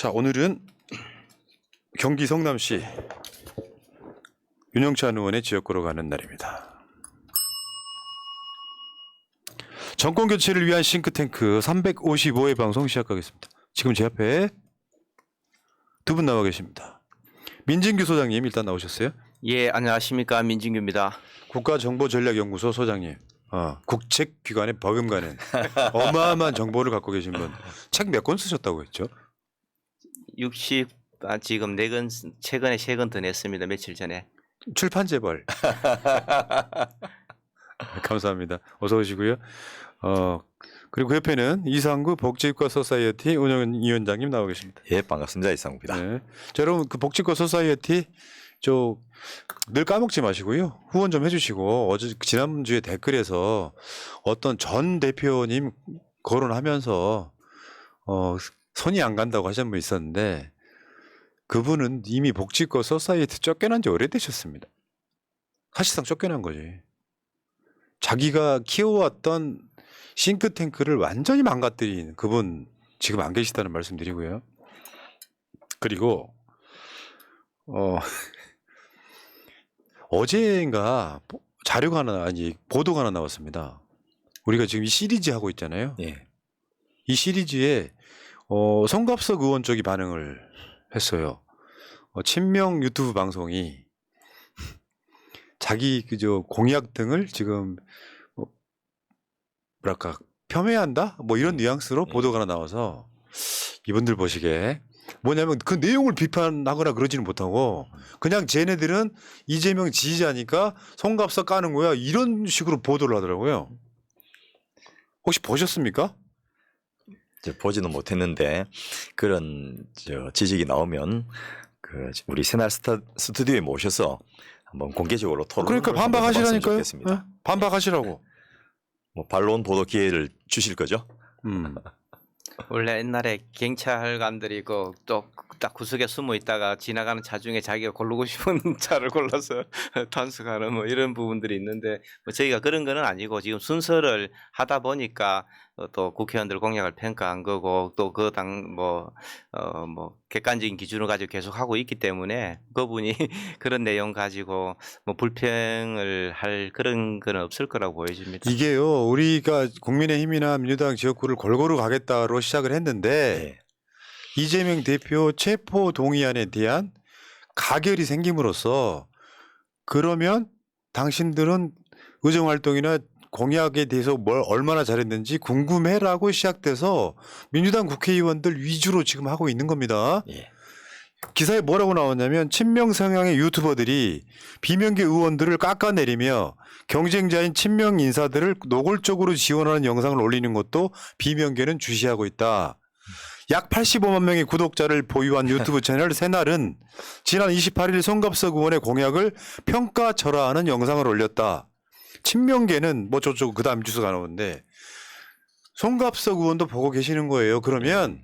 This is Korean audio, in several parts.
자, 오늘은 경기 성남시 윤영찬 의원의 지역구로 가는 날입니다. 정권 교체를 위한 싱크탱크 355회 방송 시작하겠습니다. 지금 제 앞에 두 분 나와 계십니다. 민진규 소장님 일단 나오셨어요? 예, 안녕하십니까. 민진규입니다. 국가정보전략연구소 소장님. 국책기관의 버금가는 어마어마한 정보를 갖고 계신 분. 책 몇 권 쓰셨다고 했죠? 60, 지금 4권, 최근에 3권 더 냈습니다. 며칠 전에. 출판 재벌. 감사합니다. 어서 오시고요. 그리고 그 옆에는 이상구 복지과 소사이어티 운영위원장님 나와 계십니다. 예, 반갑습니다. 이상구입니다. 네. 자, 여러분 그 복지과 소사이어티 늘 까먹지 마시고요. 후원 좀 해주시고 지난주에 댓글에서 어떤 전 대표님 거론하면서 손이 안 간다고 하신 분 있었는데 그분은 이미 복지과 소사이어티 쫓겨난 지 오래되셨습니다. 사실상 쫓겨난 거지. 자기가 키워왔던 싱크탱크를 완전히 망가뜨린 그분 지금 안 계시다는 말씀 드리고요. 그리고 어제인가 자료가 하나 보도가 하나 나왔습니다. 우리가 지금 이 시리즈 하고 있잖아요. 예. 이 시리즈에 송갑석 의원 쪽이 반응을 했어요. 친명 유튜브 방송이 자기 공약 등을 지금 뭐랄까 폄훼한다? 뭐 이런 뉘앙스로 보도가 하나 나와서 이분들 보시기에 뭐냐면 그 내용을 비판하거나 그러지는 못하고 그냥 쟤네들은 이재명 지지자니까 송갑석 까는 거야 이런 식으로 보도를 하더라고요. 혹시 보셨습니까? 보지는 못했는데 그런 지적이 나오면 우리 새날 스튜디오에 모셔서 한번 공개적으로 토론을 그러니까 반박하시라니까요. 좋겠습니다. 네? 반박하시라고. 뭐 반론 보도 기회를 주실 거죠? 원래 옛날에 경찰관들이 또 딱 구석에 숨어 있다가 지나가는 차 중에 자기가 고르고 싶은 차를 골라서 단속하는 뭐 이런 부분들이 있는데 뭐 저희가 그런 거는 아니고 지금 순서를 하다 보니까 또 국회의원들 공약을 평가한 거고 또 그 당 뭐 객관적인 기준을 가지고 계속 하고 있기 때문에 그분이 그런 내용 가지고 뭐 불평을 할 그런 건 없을 거라고 보여집니다. 이게요, 우리가 국민의힘이나 민주당 지역구를 골고루 가겠다로 시작을 했는데 네. 이재명 대표 체포 동의안에 대한 가결이 생김으로써 그러면 당신들은 의정활동이나 공약에 대해서 뭘 얼마나 잘했는지 궁금해라고 시작돼서 민주당 국회의원들 위주로 지금 하고 있는 겁니다. 예. 기사에 뭐라고 나왔냐면 친명 성향의 유튜버들이 비명계 의원들을 깎아내리며 경쟁자인 친명 인사들을 노골적으로 지원하는 영상을 올리는 것도 비명계는 주시하고 있다. 약 85만 명의 구독자를 보유한 유튜브 채널 새날은 지난 28일 송갑석 의원의 공약을 평가절하하는 영상을 올렸다. 친명계는 뭐 저쪽 그 다음 뉴스가 나오는데 송갑석 의원도 보고 계시는 거예요. 그러면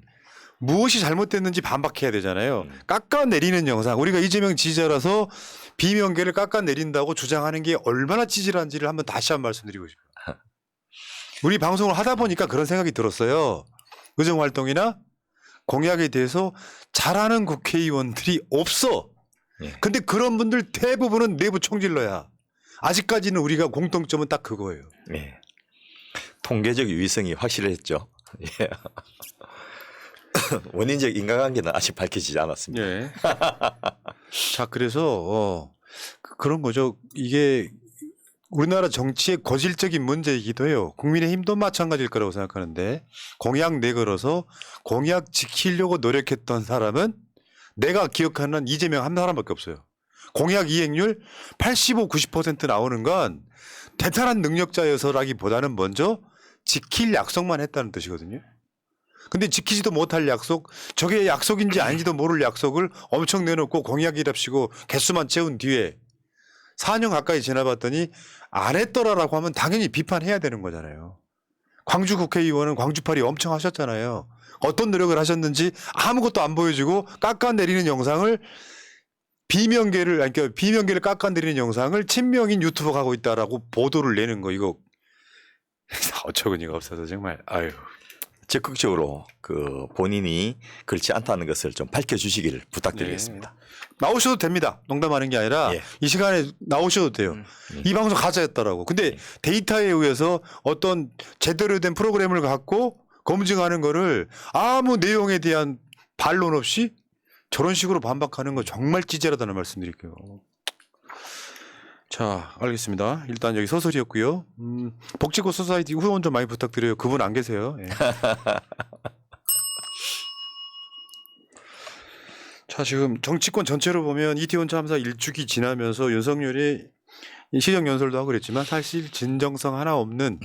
무엇이 잘못됐는지 반박해야 되잖아요. 깎아내리는 영상. 우리가 이재명 지지자라서 비명계를 깎아내린다고 주장하는 게 얼마나 찌질한지를 한번 다시 한번 말씀드리고 싶어요. 우리 방송을 하다 보니까 그런 생각이 들었어요. 의정활동이나 공약에 대해서 잘하는 국회의원들이 없어. 예. 근데 그런 분들 대부분은 내부 총질러야. 아직까지는 우리가 공통점은 딱 그거예요. 예. 통계적 유의성이 확실했죠. 예. 원인적 인과관계는 아직 밝혀지지 않았습니다. 예. 자, 그래서 그런 거죠. 이게 우리나라 정치의 거질적인 문제이기도 해요. 국민의힘도 마찬가지일 거라고 생각하는데 공약 내걸어서 공약 지키려고 노력했던 사람은 내가 기억하는 이재명 한 사람밖에 없어요. 공약 이행률 85, 90% 나오는 건 대단한 능력자여서라기보다는 먼저 지킬 약속만 했다는 뜻이거든요. 근데 지키지도 못할 약속, 저게 약속인지 아닌지도 모를 약속을 엄청 내놓고 공약이랍시고 개수만 채운 뒤에 4년 가까이 지나봤더니 안 했더라라고 하면 당연히 비판해야 되는 거잖아요. 광주 국회의원은 광주팔이 엄청 하셨잖아요. 어떤 노력을 하셨는지 아무것도 안 보여주고 깎아내리는 영상을 비명계를 깎아내리는 영상을 친명인 유튜버가 하고 있다라고 보도를 내는 거 이거 어처구니가 없어서 정말 아유. 적극적으로 그 본인이 그렇지 않다는 것을 좀 밝혀주시기를 부탁드리겠습니다. 나오셔도 됩니다. 농담하는 게 아니라 예. 이 시간에 나오셔도 돼요. 이 방송 가짜였다라고. 근데 데이터에 의해서 어떤 제대로 된 프로그램을 갖고 검증하는 거를 아무 내용에 대한 반론 없이 저런 식으로 반박하는 거 정말 찌질하다는 말씀드릴게요. 자, 알겠습니다. 일단 여기 서설이었고요. 복지고 소사이티 후원 좀 많이 부탁드려요. 그분 안 계세요. 예. 자, 지금 정치권 전체로 보면 이태원 참사 1주기 지나면서 윤석열이 시정연설도 하고 그랬지만 사실 진정성 하나 없는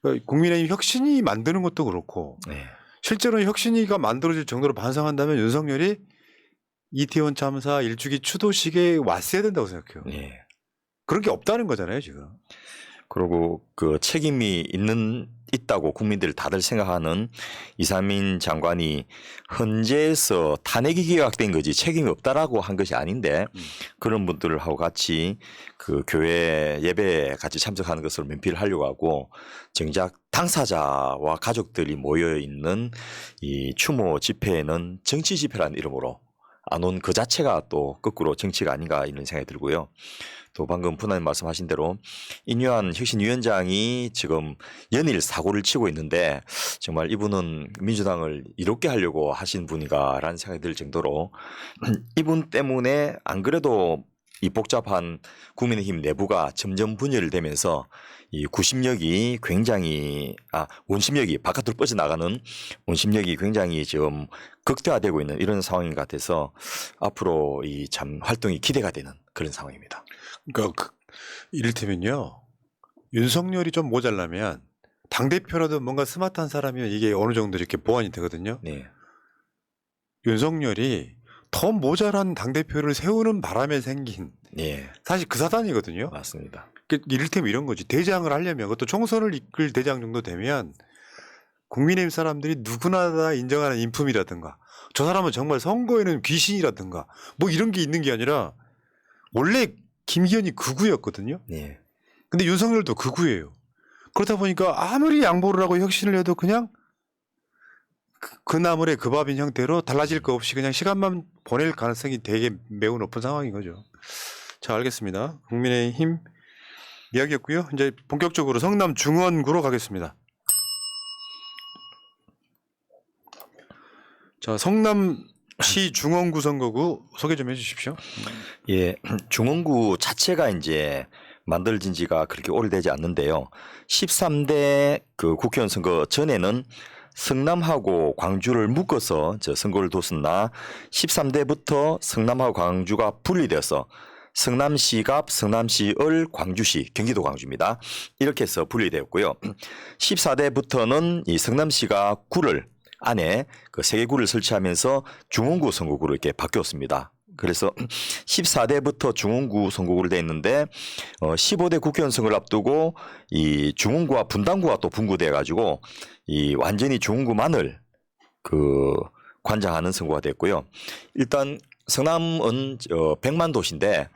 그러니까 국민의힘 혁신이 만드는 것도 그렇고 네. 실제로 혁신이가 만들어질 정도로 반성한다면 윤석열이 이태원 참사 1주기 추도식에 왔어야 된다고 생각해요. 네. 그런 게 없다는 거잖아요, 지금. 그리고 그 책임이 있다고 국민들 다들 생각하는 이상민 장관이 헌재에서 탄핵이 기각된 거지 책임이 없다라고 한 것이 아닌데 그런 분들하고 같이 그 교회 예배에 같이 참석하는 것을 면피를 하려고 하고 정작 당사자와 가족들이 모여 있는 이 추모 집회에는 정치 집회라는 이름으로 안 온 그 자체가 또 거꾸로 정치가 아닌가 이런 생각이 들고요. 또 방금 분하님 말씀하신 대로 인유한 혁신위원장이 지금 연일 사고를 치고 있는데 정말 이분은 민주당을 이롭게 하려고 하신 분인가라는 생각이 들 정도로 이분 때문에 안 그래도 이 복잡한 국민의힘 내부가 점점 분열되면서 이 구심력이 굉장히 원심력이 바깥으로 뻗어나가는 원심력이 굉장히 지금 극대화되고 있는 이런 상황인 것 같아서 앞으로 이 참 활동이 기대가 되는 그런 상황입니다. 그러니까 이를테면요. 윤석열이 좀 모자라면 당대표라도 뭔가 스마트한 사람이면 이게 어느 정도 이렇게 보완이 되거든요. 네. 윤석열이 더 모자란 당대표를 세우는 바람에 생긴 예. 사실 그 사단이거든요. 맞습니다. 이를테면 이런 거지. 대장을 하려면 그것도 총선을 이끌 대장 정도 되면 국민의힘 사람들이 누구나 다 인정하는 인품이라든가 저 사람은 정말 선거에는 귀신이라든가 뭐 이런 게 있는 게 아니라 원래 김기현이 극우였거든요. 예. 근데 윤석열도 극우예요. 그렇다 보니까 아무리 양보를 하고 혁신을 해도 그냥 그 나물의 그 밥인 형태로 달라질 거 없이 그냥 시간만 보낼 가능성이 되게 매우 높은 상황인 거죠. 자, 알겠습니다. 국민의힘 이야기였고요. 이제 본격적으로 성남 중원구로 가겠습니다. 자, 성남시 중원구 선거구 소개 좀 해주십시오. 예, 중원구 자체가 이제 만들어진 지가 그렇게 오래되지 않는데요. 13대 그 국회의원 선거 전에는 성남하고 광주를 묶어서 저 선거를 뒀으나 13대부터 성남하고 광주가 분리되어서 성남시갑, 성남시을, 광주시, 경기도 광주입니다. 이렇게 해서 분리되었고요. 14대부터는 이 성남시가 구를 안에 그 3개 구를 설치하면서 중원구 선거구로 이렇게 바뀌었습니다. 그래서 14대부터 중원구 선거구로 되어 있는데 15대 국회의원 선거를 앞두고 이 중원구와 분당구가 또 분구돼 가지고 이 완전히 중원구만을 그 관장하는 선거가 됐고요. 일단 성남은 100만 도시인데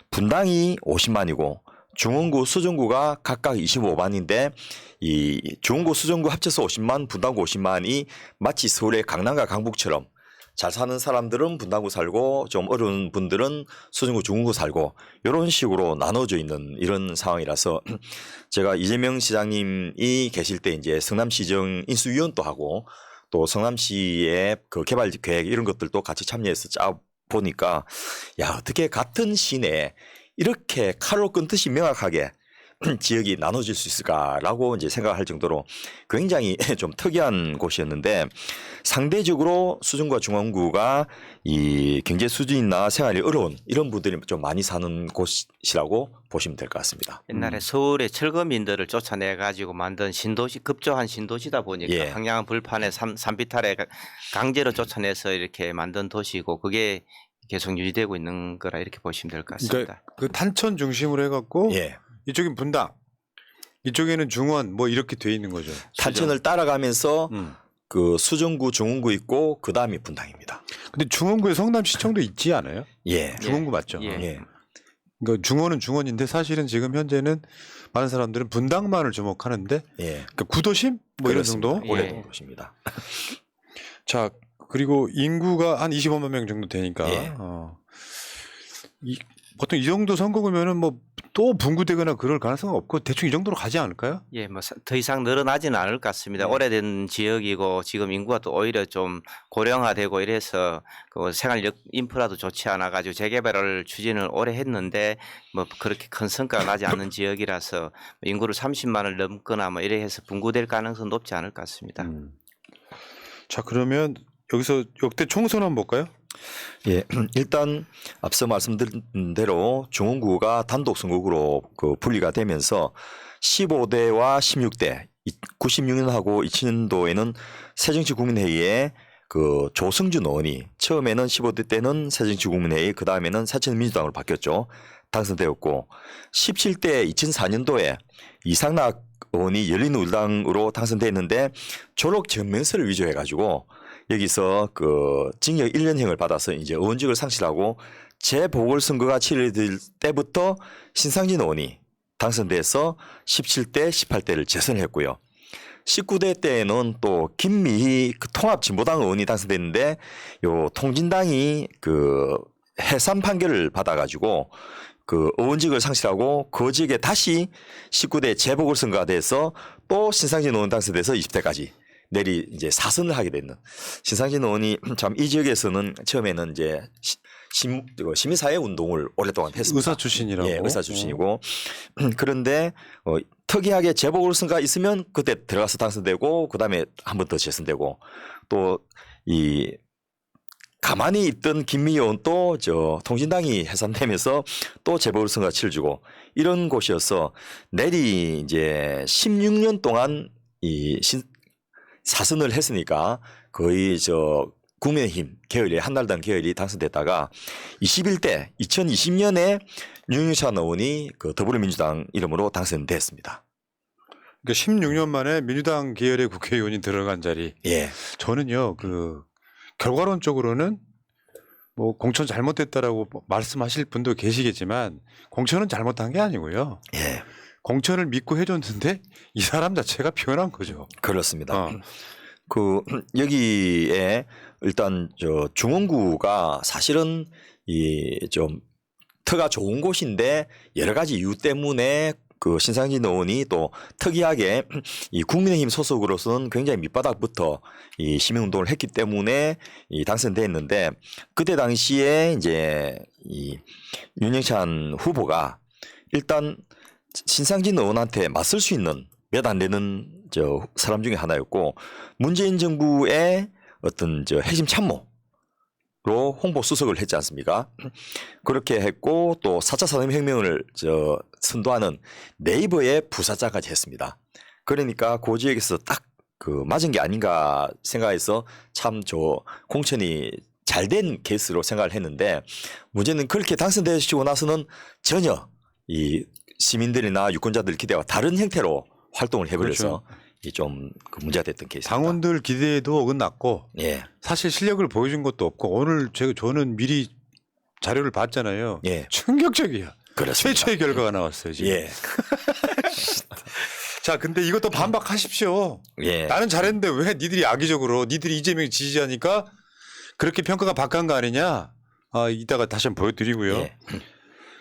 분당이 50만이고 중원구, 수정구가 각각 25만인데 이 중원구, 수정구 합쳐서 50만, 분당구 50만이 마치 서울의 강남과 강북처럼 잘 사는 사람들은 분당구 살고 좀 어려운 분들은 수정구, 중원구 살고 이런 식으로 나눠져 있는 이런 상황이라서 제가 이재명 시장님이 계실 때 이제 성남시정 인수위원도 하고 또 성남시의 그 개발 계획 이런 것들도 같이 참여해서 짜 보니까 야 어떻게 같은 시내에 이렇게 칼로 끊듯이 명확하게 지역이 나눠질 수 있을까라고 이제 생각할 정도로 굉장히 좀 특이한 곳이었는데 상대적으로 수정구와 중원구가 이 경제 수준이나 생활이 어려운 이런 분들이 좀 많이 사는 곳이라고 보시면 될 것 같습니다. 옛날에 서울의 철거민들을 쫓아내 가지고 만든 신도시 급조한 신도시다 보니까 예. 황량한 불판에 산비탈에 강제로 쫓아내서 이렇게 만든 도시고 그게 계속 유지되고 있는 거라 이렇게 보시면 될 것 같습니다. 그러니까 그 탄천 중심으로 해갖고 예. 이쪽엔 분당, 이쪽에는 중원 뭐 이렇게 돼 있는 거죠. 탄천을 따라가면서 그 수정구, 중원구 있고 그 다음이 분당입니다. 근데 중원구에 성남시청도 있지 않아요? 예. 중원구 맞죠? 예. 예. 그러니까 중원은 중원인데 사실은 지금 현재는 많은 사람들은 분당만을 주목하는데 예. 그러니까 구도심 뭐 이런 정도. 예. 오래된 것입니다. 자 그리고 인구가 한 25만 명 정도 되니까 예. 보통 이 정도 선거구면은 뭐 또 분구되거나 그럴 가능성은 없고 대충 이 정도로 가지 않을까요? 예, 뭐 더 이상 늘어나지는 않을 것 같습니다. 네. 오래된 지역이고 지금 인구가 또 오히려 좀 고령화되고 이래서 그 생활력 인프라도 좋지 않아 가지고 재개발을 추진을 오래 했는데 뭐 그렇게 큰 성과가 나지 않는 지역이라서 인구를 30만을 넘거나 뭐 이래 해서 분구될 가능성은 높지 않을 것 같습니다. 자 그러면 여기서 역대 총선 한번 볼까요? 예, 일단 앞서 말씀드린 대로 중원구가 단독 선거구로 그 분리가 되면서 15대와 16대 96년하고 2000년도에는 새정치국민회의에 그 조성준 의원이 처음에는 15대 때는 새정치국민회의 그 다음에는 새천민주당으로 바뀌었죠. 당선되었고 17대 2004년도에 이상락 의원이 열린우리당으로 당선됐는데 졸업 전면서를 위조해가지고 여기서 그 징역 1년형을 받아서 이제 의원직을 상실하고 재보궐선거가 치러질 때부터 신상진 의원이 당선돼서 17대, 18대를 재선했고요. 19대 때에는 또 김미희 그 통합진보당 의원이 당선됐는데 요 통진당이 그 해산 판결을 받아가지고 그 의원직을 상실하고 그 직에 다시 19대 재보궐선거가 돼서 또 신상진 의원 당선돼서 20대까지 내리 이제 사선을 하게 되는 신상진 의원이 참 이 지역에서는 처음에는 이제 시민사회 운동을 오랫동안 했습니다. 의사 출신이라고. 예, 의사 출신이고 그런데 특이하게 재보궐선거가 있으면 그때 들어가서 당선되고 그다음에 한 번 더 재선되고 또 이 가만히 있던 김미희 의원 또 저 통진당이 해산되면서 또 재보궐선거가 치러지고 이런 곳이어서 내리 이제 16년 동안 이 사선을 했으니까 거의 저 국민의힘 계열이 한나라당 계열이 당선됐다가 21대 2020년에 윤영찬 의원이 그 더불어민주당 이름으로 당선됐습니다. 그러니까 16년 만에 민주당 계열의 국회의원이 들어간 자리. 예. 저는요 그 결과론적으로는 뭐 공천 잘못됐다라고 말씀하실 분도 계시겠지만 공천은 잘못한 게 아니고요. 예. 공천을 믿고 해줬는데 이 사람 자체가 변한 거죠. 그렇습니다. 어. 그 여기에 일단 저 중원구가 사실은 이 좀 터가 좋은 곳인데 여러 가지 이유 때문에 그 신상진 의원이 또 특이하게 이 국민의힘 소속으로서는 굉장히 밑바닥부터 이 시민운동을 했기 때문에 이 당선됐는데 그때 당시에 이제 이 윤영찬 후보가 일단 신상진 의원한테 맞설 수 있는 몇 안 되는 저 사람 중에 하나였고 문재인 정부의 어떤 저 핵심 참모로 홍보 수석을 했지 않습니까? 그렇게 했고 또 4차 산업혁명을 저 선도하는 네이버의 부사장까지 했습니다. 그러니까 그 지역에서 딱 그 맞은 게 아닌가 생각해서 참 저 공천이 잘된 케이스로 생각을 했는데 문제는 그렇게 당선되시고 나서는 전혀 이 시민들이나 유권자들 기대와 다른 형태로 활동을 해버려서 좀 그 문제가 됐던 케이스입니다. 당원들 기대에도 어긋났고 예, 사실 실력을 보여준 것도 없고 오늘 저는 미리 자료를 봤잖아요. 예, 충격적이야. 그렇습니다. 최초의 결과가 나왔어요 지금. 예, 자 근데 이것도 반박하십시오. 예, 나는 잘했는데 왜 니들이 악의적으로 니들이 이재명 지지하니까 그렇게 평가가 바뀐 거 아니냐. 이따가 다시 한번 보여드리고요. 예,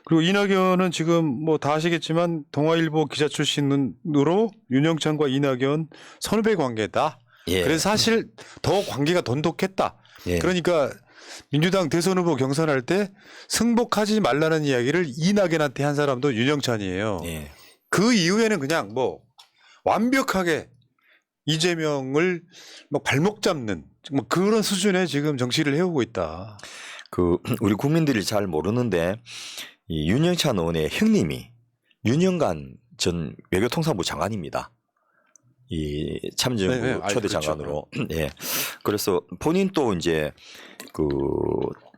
그리고 이낙연은 지금 뭐 다 아시겠지만 동아일보 기자 출신으로 윤영찬과 이낙연 선후배 관계다. 예. 그래서 사실 더 관계가 돈독했다. 예. 그러니까 민주당 대선 후보 경선할 때 승복하지 말라는 이야기를 이낙연한테 한 사람도 윤영찬이에요. 예. 그 이후에는 그냥 뭐 완벽하게 이재명을 뭐 발목 잡는 뭐 그런 수준의 지금 정치를 해오고 있다. 그 우리 국민들이 잘 모르는데 이 윤영찬 의원의 형님이 윤영관 전 외교통상부 장관입니다. 이 참여정부 네, 네. 초대 그렇죠. 장관으로. 예. 그래서 본인 또 이제 그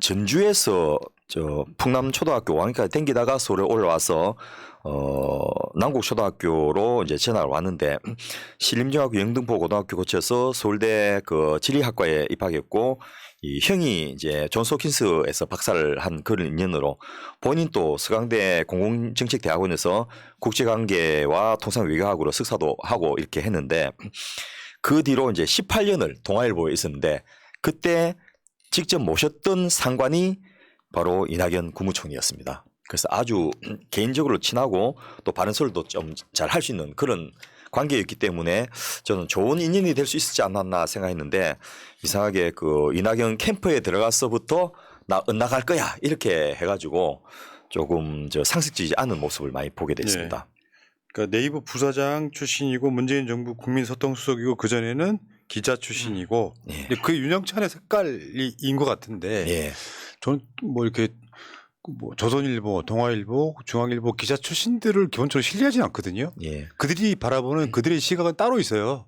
전주에서 저 풍남초등학교 5학년까지 댕기다가 서울에 올라와서 남국초등학교로 이제 전학을 왔는데 신림중학교 영등포고등학교 거쳐서 서울대 그 지리학과에 입학했고 이 형이 이제 존스 홉킨스에서 박사를 한 그런 인연으로 본인 또 서강대 공공정책대학원에서 국제관계와 통상외교학으로 석사도 하고 이렇게 했는데 그 뒤로 이제 18년을 동아일보에 있었는데 그때 직접 모셨던 상관이 바로 이낙연 국무총리였습니다. 그래서 아주 개인적으로 친하고 또 바른 소리도 좀 잘 할 수 있는 그런 관계였기 때문에 저는 좋은 인연이 될 수 있었지 않았나 생각했는데 이상하게 그 이낙연 캠프에 들어가서부터 나 엇나갈 거야 이렇게 해가지고 조금 저 상식적이지 않은 모습을 많이 보게 됐습니다. 그러니까 네이버 부사장 출신이고 문재인 정부 국민소통수석이고 그 전에는 기자 출신이고 예. 근데 그 윤영찬의 색깔인 것 같은데 예. 저는 뭐 이렇게 뭐 조선일보, 동아일보, 중앙일보 기자 출신들을 기본적으로 신뢰하지는 않거든요. 예. 그들이 바라보는 그들의 시각은 따로 있어요.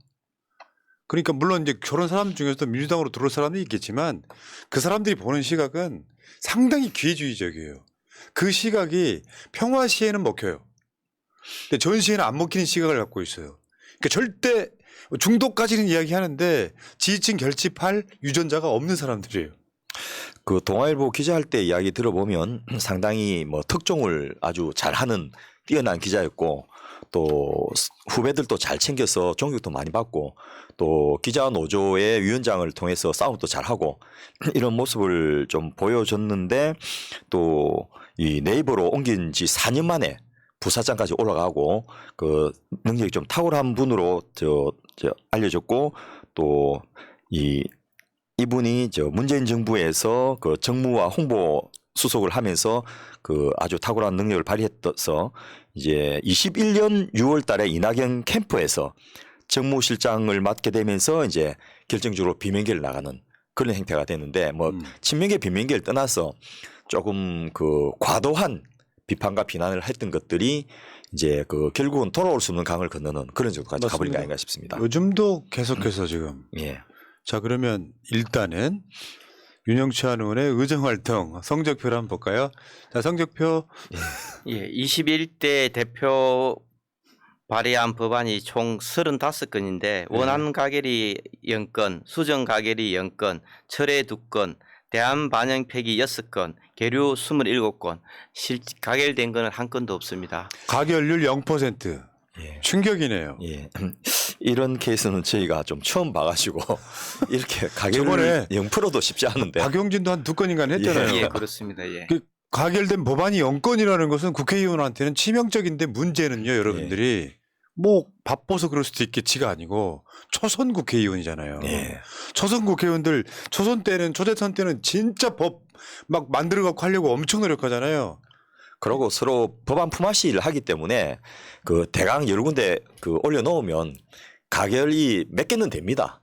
그러니까 물론 이제 저런 사람 중에서도 민주당으로 들어올 사람이 있겠지만 그 사람들이 보는 시각은 상당히 기회주의적이에요. 그 시각이 평화 시에는 먹혀요. 근데 전 시에는 안 먹히는 시각을 갖고 있어요. 그러니까 절대 중도까지는 이야기하는데 지지층 결집할 유전자가 없는 사람들이에요. 그 동아일보 기자할 때 이야기 들어보면 상당히 뭐 특종을 아주 잘하는 뛰어난 기자였고 또 후배들도 잘 챙겨서 존경도 많이 받고 또 기자 노조의 위원장을 통해서 싸움도 잘하고 이런 모습을 좀 보여줬는데 또 이 네이버로 옮긴 지 4년 만에 부사장까지 올라가고 그 능력이 좀 탁월한 분으로 저 알려졌고 또 이분이 저 문재인 정부에서 그 정무와 홍보 수석을 하면서 그 아주 탁월한 능력을 발휘했어서 이제 21년 6월 달에 이낙연 캠프에서 정무실장을 맡게 되면서 이제 결정적으로 비명계를 나가는 그런 행태가 되는데 뭐 친명계 비명계를 떠나서 조금 그 과도한 비판과 비난을 했던 것들이 이제 그 결국은 돌아올 수 없는 강을 건너는 그런 정도까지 가버린 게 아닌가 싶습니다. 요즘도 계속해서 지금. 예. 자 그러면 일단은 윤영찬 의원의 의정활동 성적표를 한번 볼까요? 자 성적표 예, 21대 대표 발의한 법안이 총 35건인데 원안 가결이 0건, 수정 가결이 0건, 철회 2건, 대안 반영 폐기 6건, 계류 27건, 가결된 거는 한 건도 없습니다. 가결률 0%. 예. 충격이네요. 예. 이런 케이스는 저희가 좀 처음 봐가지고 이렇게 가결 저번에 0%도 쉽지 않은데. 박용진도 한 2건인가 했잖아요. 예, 그렇습니다. 예. 그 가결된 법안이 0건이라는 것은 국회의원한테는 치명적인데 문제는요, 여러분들이 뭐 바빠서 그럴 수도 있겠지가 아니고 초선 국회의원이잖아요. 예. 초선 국회의원들 초선 때는 초대선 때는 진짜 법 막 만들어 갖고 하려고 엄청 노력하잖아요. 그러고 서로 법안 품앗이를 하기 때문에 그 대강 여러 군데 그 올려놓으면 가결이 몇 개는 됩니다.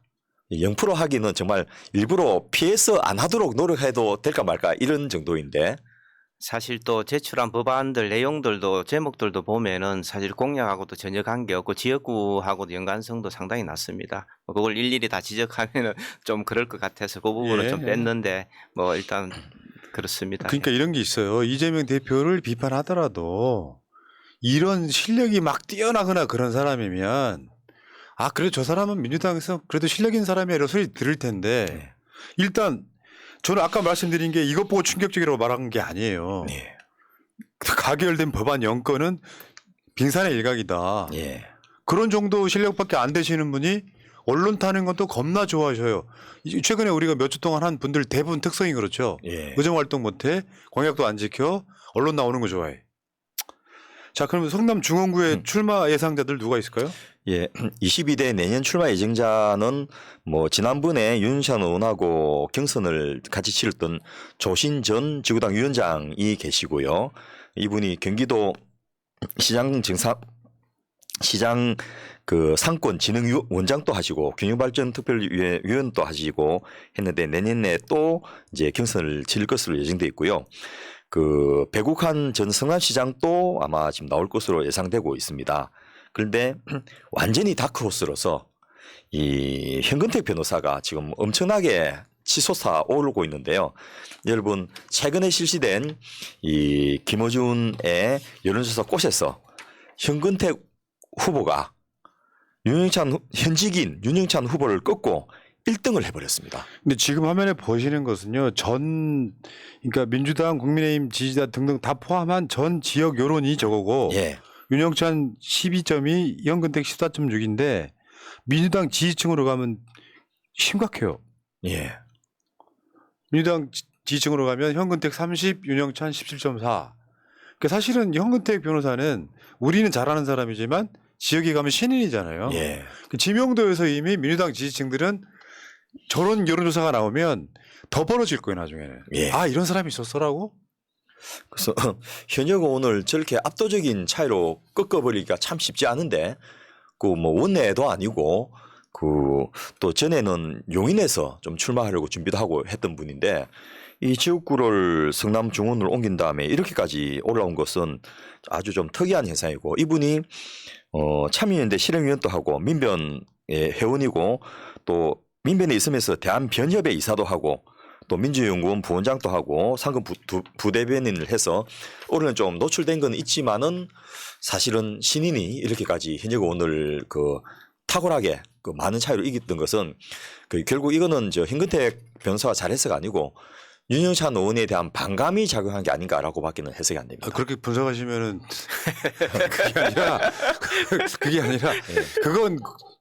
0% 하기는 정말 일부러 피해서 안 하도록 노력해도 될까 말까 이런 정도인데. 사실 또 제출한 법안들 내용들도 제목들도 보면은 사실 공약하고도 전혀 관계없고 지역구하고도 연관성도 상당히 낮습니다. 뭐 그걸 일일이 다 지적하면은 좀 그럴 것 같아서 그 부분을 예. 좀 뺐는데 뭐 일단 그렇습니다. 그러니까 이런 게 있어요. 이재명 대표를 비판하더라도 이런 실력이 막 뛰어나거나 그런 사람이면 아 그래도 저 사람은 민주당에서 그래도 실력 있는 사람이야 이런 소리 들을 텐데 네. 일단 저는 아까 말씀드린 게 이것 보고 충격적이라고 말한 게 아니에요. 예. 가결된 법안 0건은 빙산의 일각이다. 예. 그런 정도 실력밖에 안 되시는 분이 언론 타는 것도 겁나 좋아하셔요. 최근에 우리가 몇 주 동안 한 분들 대부분 특성이 그렇죠. 예. 의정활동 못해, 공약도 안 지켜, 언론 나오는 거 좋아해. 자, 그러면 성남 중원구에 출마 예상자들 누가 있을까요? 예, 22대 내년 출마 예정자는 뭐 지난번에 윤영찬 의원하고 경선을 같이 치렀던 조신 전 지구당 위원장이 계시고요. 이분이 경기도 시장 그 상권 진흥 원장도 하시고 균형발전 특별위원도 하시고 했는데 내년에 또 이제 경선을 치를 것으로 예정돼 있고요. 그 배국한 전 성남시장도 아마 지금 나올 것으로 예상되고 있습니다. 그런데 완전히 다크호스로서 이 현근택 변호사가 지금 엄청나게 치솟아 오르고 있는데요. 여러분 최근에 실시된 이 김어준의 여론조사 꽃에서 현근택 후보가 현직인 윤영찬 후보를 꺾고 1등을 해버렸습니다. 근데 지금 화면에 보시는 것은요. 그러니까 민주당, 국민의힘 지지자 등등 다 포함한 전 지역 여론이 저거고 예, 윤영찬 12점이 현근택 14.6인데 민주당 지지층으로 가면 심각해요. 예, 민주당 지지층으로 가면 현근택 30, 윤영찬 17.4. 그러니까 사실은 현근택 변호사는 우리는 잘하는 사람이지만 지역에 가면 신인이잖아요. 예. 그 지명도에서 이미 민주당 지지층들은 저런 여론조사가 나오면 더 벌어질 거예요 나중에는. 예. 아 이런 사람이 있었어라고? 그래서 현역 의원을 저렇게 압도적인 차이로 꺾어버리기가 참 쉽지 않은데 그 뭐 원내도 아니고 그 또 전에는 용인에서 좀 출마하려고 준비도 하고 했던 분인데 이 지역구를 성남 중원으로 옮긴 다음에 이렇게까지 올라온 것은 아주 좀 특이한 현상이고 이분이 참여연대 실행위원도 하고 민변의 회원이고 또 민변에 있으면서 대한변협의 이사도 하고 또 민주연구원 부원장도 하고 상근 부대변인을 해서 올해는 좀 노출된 건 있지만은 사실은 신인이 이렇게까지 현역 의원을 그 탁월하게 그 많은 차이로 이겼던 것은 그 결국 이거는 저 현근택 변호사가 잘해서가 아니고 윤영찬 의원에 대한 반감이 작용한 게 아닌가라고밖에는 해석이 안 됩니다. 그렇게 분석하시면은 그게 아니라 그건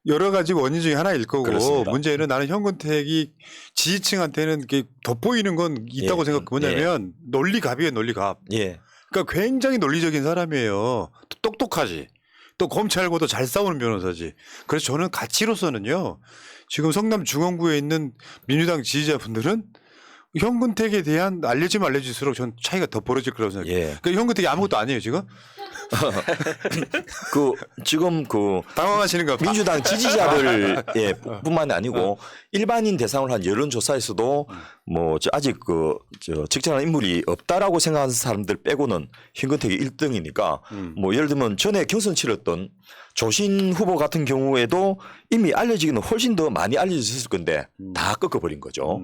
여러 가지 원인 중에 하나일 거고 그렇습니다. 문제는 나는 현근택이 지지층한테는 이게 돋보이는 건 있다고 예. 생각. 뭐냐면 논리갑이에요 논리갑. 예, 그러니까 굉장히 논리적인 사람이에요. 또 똑똑하지. 또 검찰과도 잘 싸우는 변호사지. 그래서 저는 가치로서는요. 지금 성남 중원구에 있는 민주당 지지자분들은 현근택에 대한 알려지면 알려질수록 전 차이가 더 벌어질 거라고 생각해요. 예. 그러니까 현근택이 아무것도 아니에요 지금. 그 지금 그 당황하시는 거 봐. 민주당 지지자들 예, 뿐만이 아니고 일반인 대상으로 한 여론조사에서도 뭐 아직 그 적절한 인물이 없다라고 생각하는 사람들 빼고는 현근택이 1등이니까 뭐 예를 들면 전에 경선 치렀던 조신 후보 같은 경우에도 이미 알려지기는 훨씬 더 많이 알려졌을 건데 다 꺾어버린 거죠.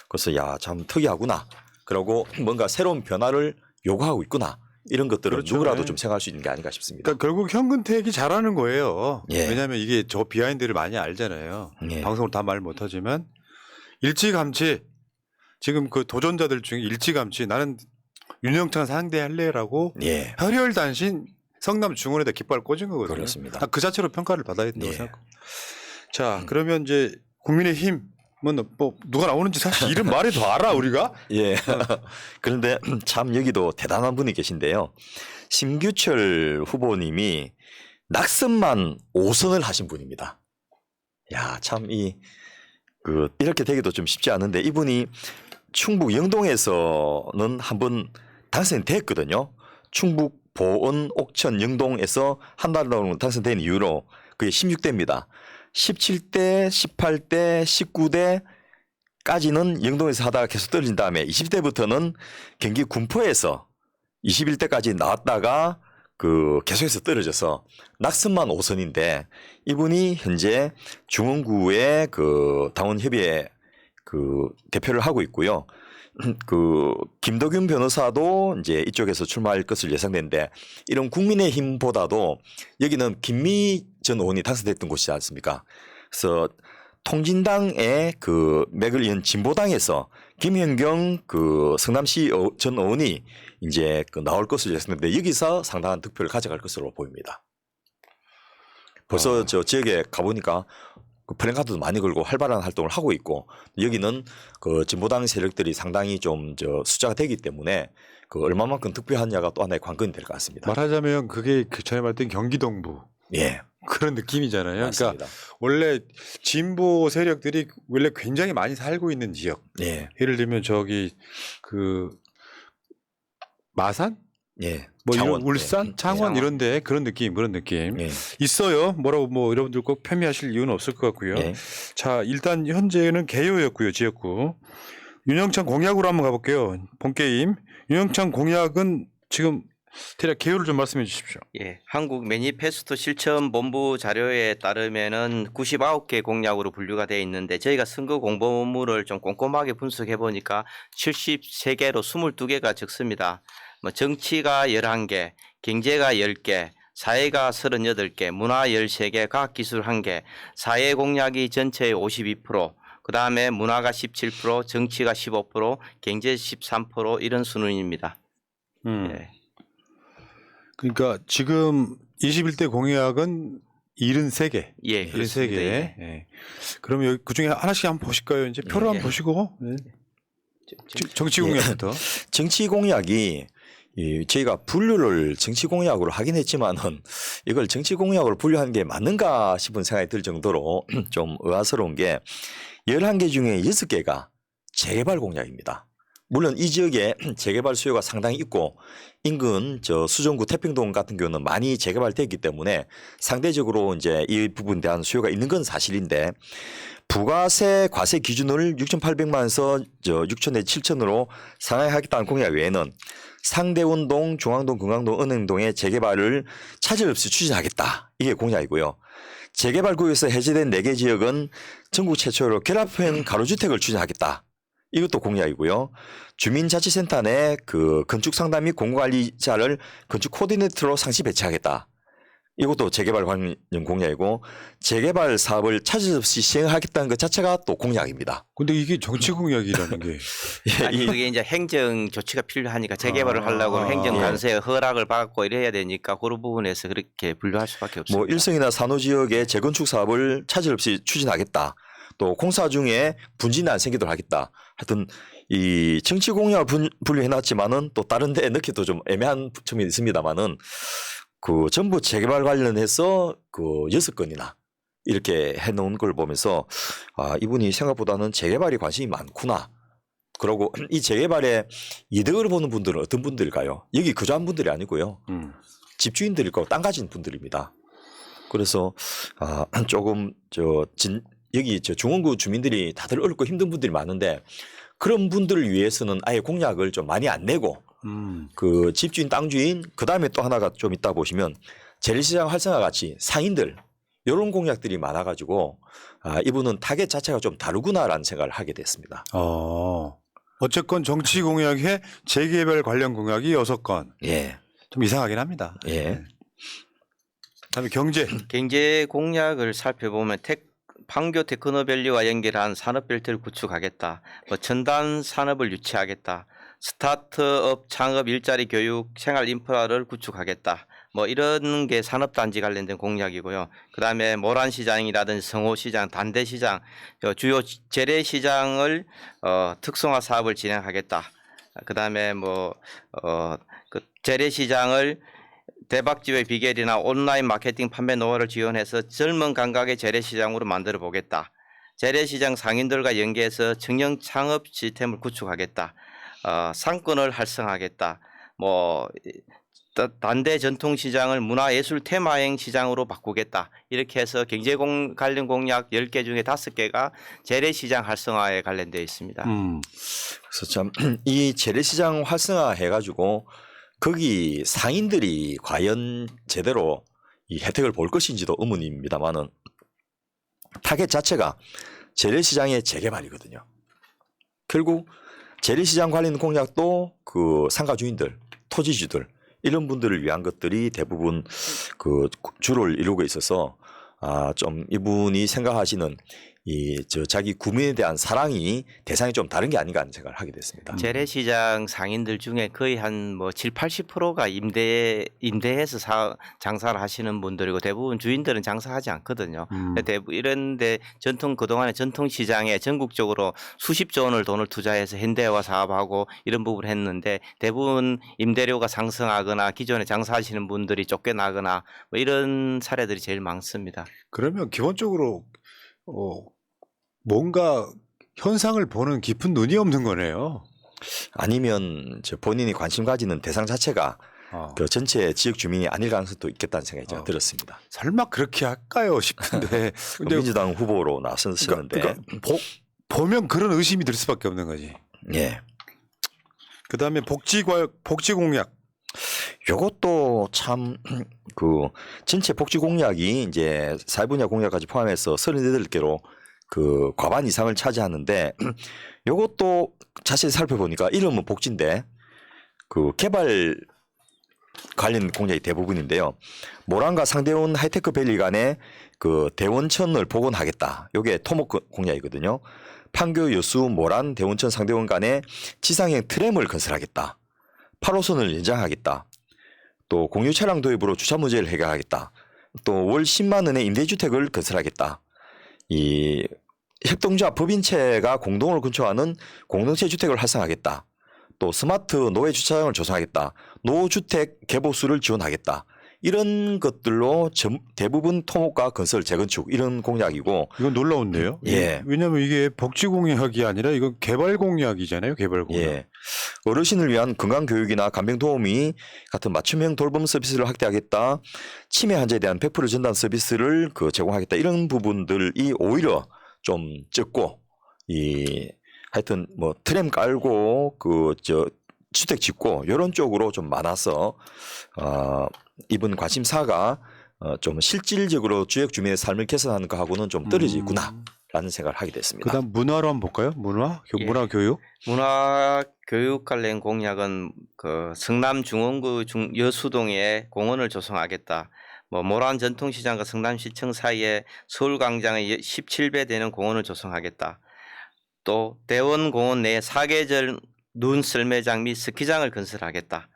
그래서 야, 참 특이하구나. 그리고 뭔가 새로운 변화를 요구하고 있구나. 이런 것들은 그렇죠. 누구라도 네. 좀 생각할 수 있는 게 아닌가 싶습니다. 그러니까 결국 현근택이 잘하는 거예요. 예. 왜냐하면 이게 저 비하인드를 많이 알잖아요. 예. 방송으로 다 말 못하지만 일찌감치 지금 그 도전자들 중에 일찌감치 나는 윤영찬 상대할래라고 예. 혈혈단신 성남 중원에다 깃발 꽂은 거거든요. 그렇습니다. 그 자체로 평가를 받아야 된다고 예. 생각합니다. 자 그러면 이제 국민의힘 뭐 누가 나오는지 사실 이름 말해도 알아 우리가. 예. 그런데 참 여기도 대단한 분이 계신데요. 심규철 후보님이 낙선만 5선을 하신 분입니다. 야, 참 이렇게 되기도 좀 쉽지 않은데 이분이 충북 영동에서는 한번 당선이 됐거든요. 충북 보은 옥천 영동에서 한 달 동안 당선된 이후로 그게 16대입니다. 17대, 18대, 19대까지는 영동에서 하다가 계속 떨어진 다음에 20대부터는 경기 군포에서 21대까지 나왔다가 그 계속해서 떨어져서 낙선만 5선인데 이분이 현재 중원구의 그 당원협의회 그 대표를 하고 있고요. 그 김덕윤 변호사도 이제 이쪽에서 출마할 것을 예상되는데 이런 국민의힘보다도 여기는 김미 전 의원이 당선됐던 곳이지 않습니까? 그래서 통진당의 그 맥을 이은 진보당에서 김현경 그 성남시 전 의원이 이제 그 나올 것으로 예상되는데 여기서 상당한 득표를 가져갈 것으로 보입니다. 벌써 저 지역에 가보니까 그 플랜카드도 많이 걸고 활발한 활동을 하고 있고 여기는 그 진보당 세력들이 상당히 좀 숫자가 되기 때문에 그 얼마만큼 득표하느냐가 또 하나의 관건이 될 것 같습니다. 말하자면 그게 그 전에 말했던 경기 동부 예, 그런 느낌이잖아요. 맞습니다. 그러니까 원래 진보 세력들이 원래 굉장히 많이 살고 있는 지역. 예, 예를 들면 저기 그 마산, 예, 뭐 창원, 이런 울산, 예. 창원 예. 이런데 그런 느낌. 예, 있어요. 뭐라고 뭐 여러분들 꼭 폄훼하실 이유는 없을 것 같고요. 예. 자 일단 현재는 개요였고요 지역구. 윤영찬 공약으로 한번 가볼게요. 본 게임. 윤영찬 공약은 지금 대략 개요를 좀 말씀해 주십시오. 예, 한국 매니페스토 실천본부 자료에 따르면은 99개 공약으로 분류가 되어 있는데 저희가 선거 공보물을 좀 꼼꼼하게 분석해 보니까 73개로 22개가 적습니다. 뭐 정치가 11개, 경제가 10개, 사회가 38개, 문화 13개, 과학기술 1개, 사회 공약이 전체의 52%, 그 다음에 문화가 17%, 정치가 15%, 경제 13% 이런 순위입니다. 예. 그러니까 지금 21대 공약은 73개. 예, 73개. 그렇습니다. 예. 예. 그러면 여기 그중에 하나씩 한번 보실까요? 이제 표를 예. 한번 보시고. 네. 정치 공약부터. 정치 공약이 저희가 분류를 정치 공약으로 하긴 했지만은 이걸 정치 공약으로 분류하는 게 맞는가 싶은 생각이 들 정도로 좀 의아스러운 게 11개 중에 6개가 재개발 공약입니다. 물론 이 지역에 재개발 수요가 상당히 있고 인근 저 수정구 태평동 같은 경우는 많이 재개발됐기 때문에 상대적으로 이제 이 부분에 대한 수요가 있는 건 사실인데 부가세 과세 기준을 6,800만 원에서 6천 내 7천으로 상향하겠다는 공약 외에는 상대운동, 중앙동, 금강동, 은행동의 재개발을 차질 없이 추진하겠다. 이게 공약이고요. 재개발 구역에서 해제된 4개 지역은 전국 최초로 결합형 가로주택을 추진하겠다. 이것도 공약이고요. 주민자치센터 내 그 건축 상담 및 공간관리자를 건축 코디네이터로 상시 배치하겠다. 이것도 재개발 관련 공약이고 재개발 사업을 차질 없이 시행하겠다는 것 자체가 또 공약입니다. 근데 이게 정치 공약이라는 게. 아니, 그게 이제 행정 조치가 필요하니까 재개발을 하려고 하면 행정 관세 허락을 받고 이래야 되니까 그런 부분에서 그렇게 분류할 수밖에 없습니다. 뭐 일성이나 산호 지역의 재건축 사업을 차질 없이 추진하겠다. 또 공사 중에 분진이 안 생기도록 하겠다. 하여튼 이 정치 공약을 분류해놨지만은 또 다른 데에 넣기도 좀 애매한 점이 있습니다만은 그 전부 재개발 관련해서 그 6건이나 이렇게 해놓은 걸 보면서 아 이분이 생각보다는 재개발에 관심이 많구나. 그러고 이 재개발에 이득을 보는 분들은 어떤 분들일까요? 여기 거주한 분들이 아니고요. 집주인들일 거고 땅 가진 분들입니다. 그래서 아 조금 여기 중원구 주민들이 다들 어렵고 힘든 분들이 많은데 그런 분들을 위해서는 아예 공약을 좀 많이 안 내고 그 집주인 땅주인 그다음에 또 하나가 좀 있다 보시면 재래시장 활성화 같이 상인들 이런 공약들이 많아가지고 아 이분은 타겟 자체가 좀 다르구나라는 생각을 하게 됐습니다. 어쨌건 정치 공약에 재개발 관련 공약이 6건. 예. 좀 이상하긴 합니다. 예. 그다음에 경제. 경제 공약을 살펴보면 판교 테크노밸리와 연결한 산업벨트를 구축하겠다. 뭐 첨단 산업을 유치하겠다. 스타트업 창업 일자리 교육 생활 인프라를 구축하겠다. 뭐 이런 게 산업단지 관련된 공약이고요. 그다음에 모란시장이라든지 성호시장, 단대시장, 주요 재래시장을 특성화 사업을 진행하겠다. 그다음에 그 재래시장을 대박집의 비결이나 온라인 마케팅 판매 노하우를 지원해서 젊은 감각의 재래시장으로 만들어 보겠다. 재래시장 상인들과 연계해서 청년 창업 시스템을 구축하겠다. 상권을 활성화하겠다. 단대 전통시장을 문화예술 테마행 시장으로 바꾸겠다. 이렇게 해서 경제 관련 공약 10개 중에 5개가 재래시장 활성화에 관련되어 있습니다. 그래서 참 이 재래시장 활성화 해가지고 거기 상인들이 과연 제대로 이 혜택을 볼 것인지도 의문입니다만은 타겟 자체가 재래시장의 재개발이거든요. 결국 재래시장 관련 공약도 그 상가 주인들, 토지주들 이런 분들을 위한 것들이 대부분 그 주를 이루고 있어서 좀 이분이 생각하시는 자기 구민에 대한 사랑이 대상이 좀 다른 게 아닌가 하는 생각을 하게 됐습니다. 재래시장 상인들 중에 거의 한 7, 80%가 임대해서 장사를 하시는 분들이고 대부분 주인들은 장사하지 않거든요. 대부분 이런데 그동안에 전통시장에 전국적으로 수십조 원을 돈을 투자해서 현대화 사업하고 이런 부분을 했는데 대부분 임대료가 상승하거나 기존에 장사하시는 분들이 쫓겨나거나 뭐 이런 사례들이 제일 많습니다. 그러면 기본적으로 뭔가 현상을 보는 깊은 눈이 없는 거네요. 아니면 본인이 관심 가지는 대상 자체가 그 전체 지역 주민이 아닐 가능성도 있겠다는 생각이 제가 들었습니다. 설마 그렇게 할까요 싶은데 근데 민주당 후보로 나섰었는데 그러니까 보면 그런 의심이 들 수밖에 없는 거지. 예. 그다음에 복지 공약. 요것도 참 그 전체 복지 공약이 이제 사회분야 공약까지 포함해서 38개로 그 과반 이상을 차지하는데 요것도 자세히 살펴보니까 이름은 복지인데 그 개발 관련 공약이 대부분인데요. 모란과 상대원 하이테크 밸리 간에 그 대원천을 복원하겠다. 요게 토목 공약이거든요. 판교 여수 모란 대원천 상대원 간에 지상형 트램을 건설하겠다. 8호선을 연장하겠다. 또 공유 차량 도입으로 주차 문제를 해결하겠다. 또 월 10만 원의 임대주택을 건설하겠다. 이 협동조합 법인체가 공동으로 건축하는 공동체 주택을 활성화하겠다. 또 스마트 노예 주차장을 조성하겠다. 노주택 개보수를 지원하겠다. 이런 것들로 대부분 토목과 건설 재건축 이런 공약이고 이건 놀라운데요. 예. 왜냐하면 이게 복지 공약이 아니라 이건 개발 공약이잖아요. 개발 공약. 예. 어르신을 위한 건강교육이나 간병 도우미 같은 맞춤형 돌봄 서비스를 확대하겠다. 치매 환자에 대한 100% 진단 서비스를 제공하겠다. 이런 부분들이 오히려 좀 적고 하여튼 뭐 트램 깔고 주택 짓고 이런 쪽으로 좀 많아서 이번 관심사가 좀 실질적으로 지역 주민의 삶을 개선하는 거하고는 좀 떨어져 있구나라는 생각을 하게 됐습니다. 그다음 문화로 한번 볼까요? 문화, 문화 교육. 문화 교육 관련 공약은 그 성남 중원구 여수동에 공원을 조성하겠다. 뭐 모란 전통시장과 성남시청 사이에 서울광장의 17배 되는 공원을 조성하겠다. 또 대원공원 내에 사계절 눈 썰매장 및 스키장을 건설하겠다.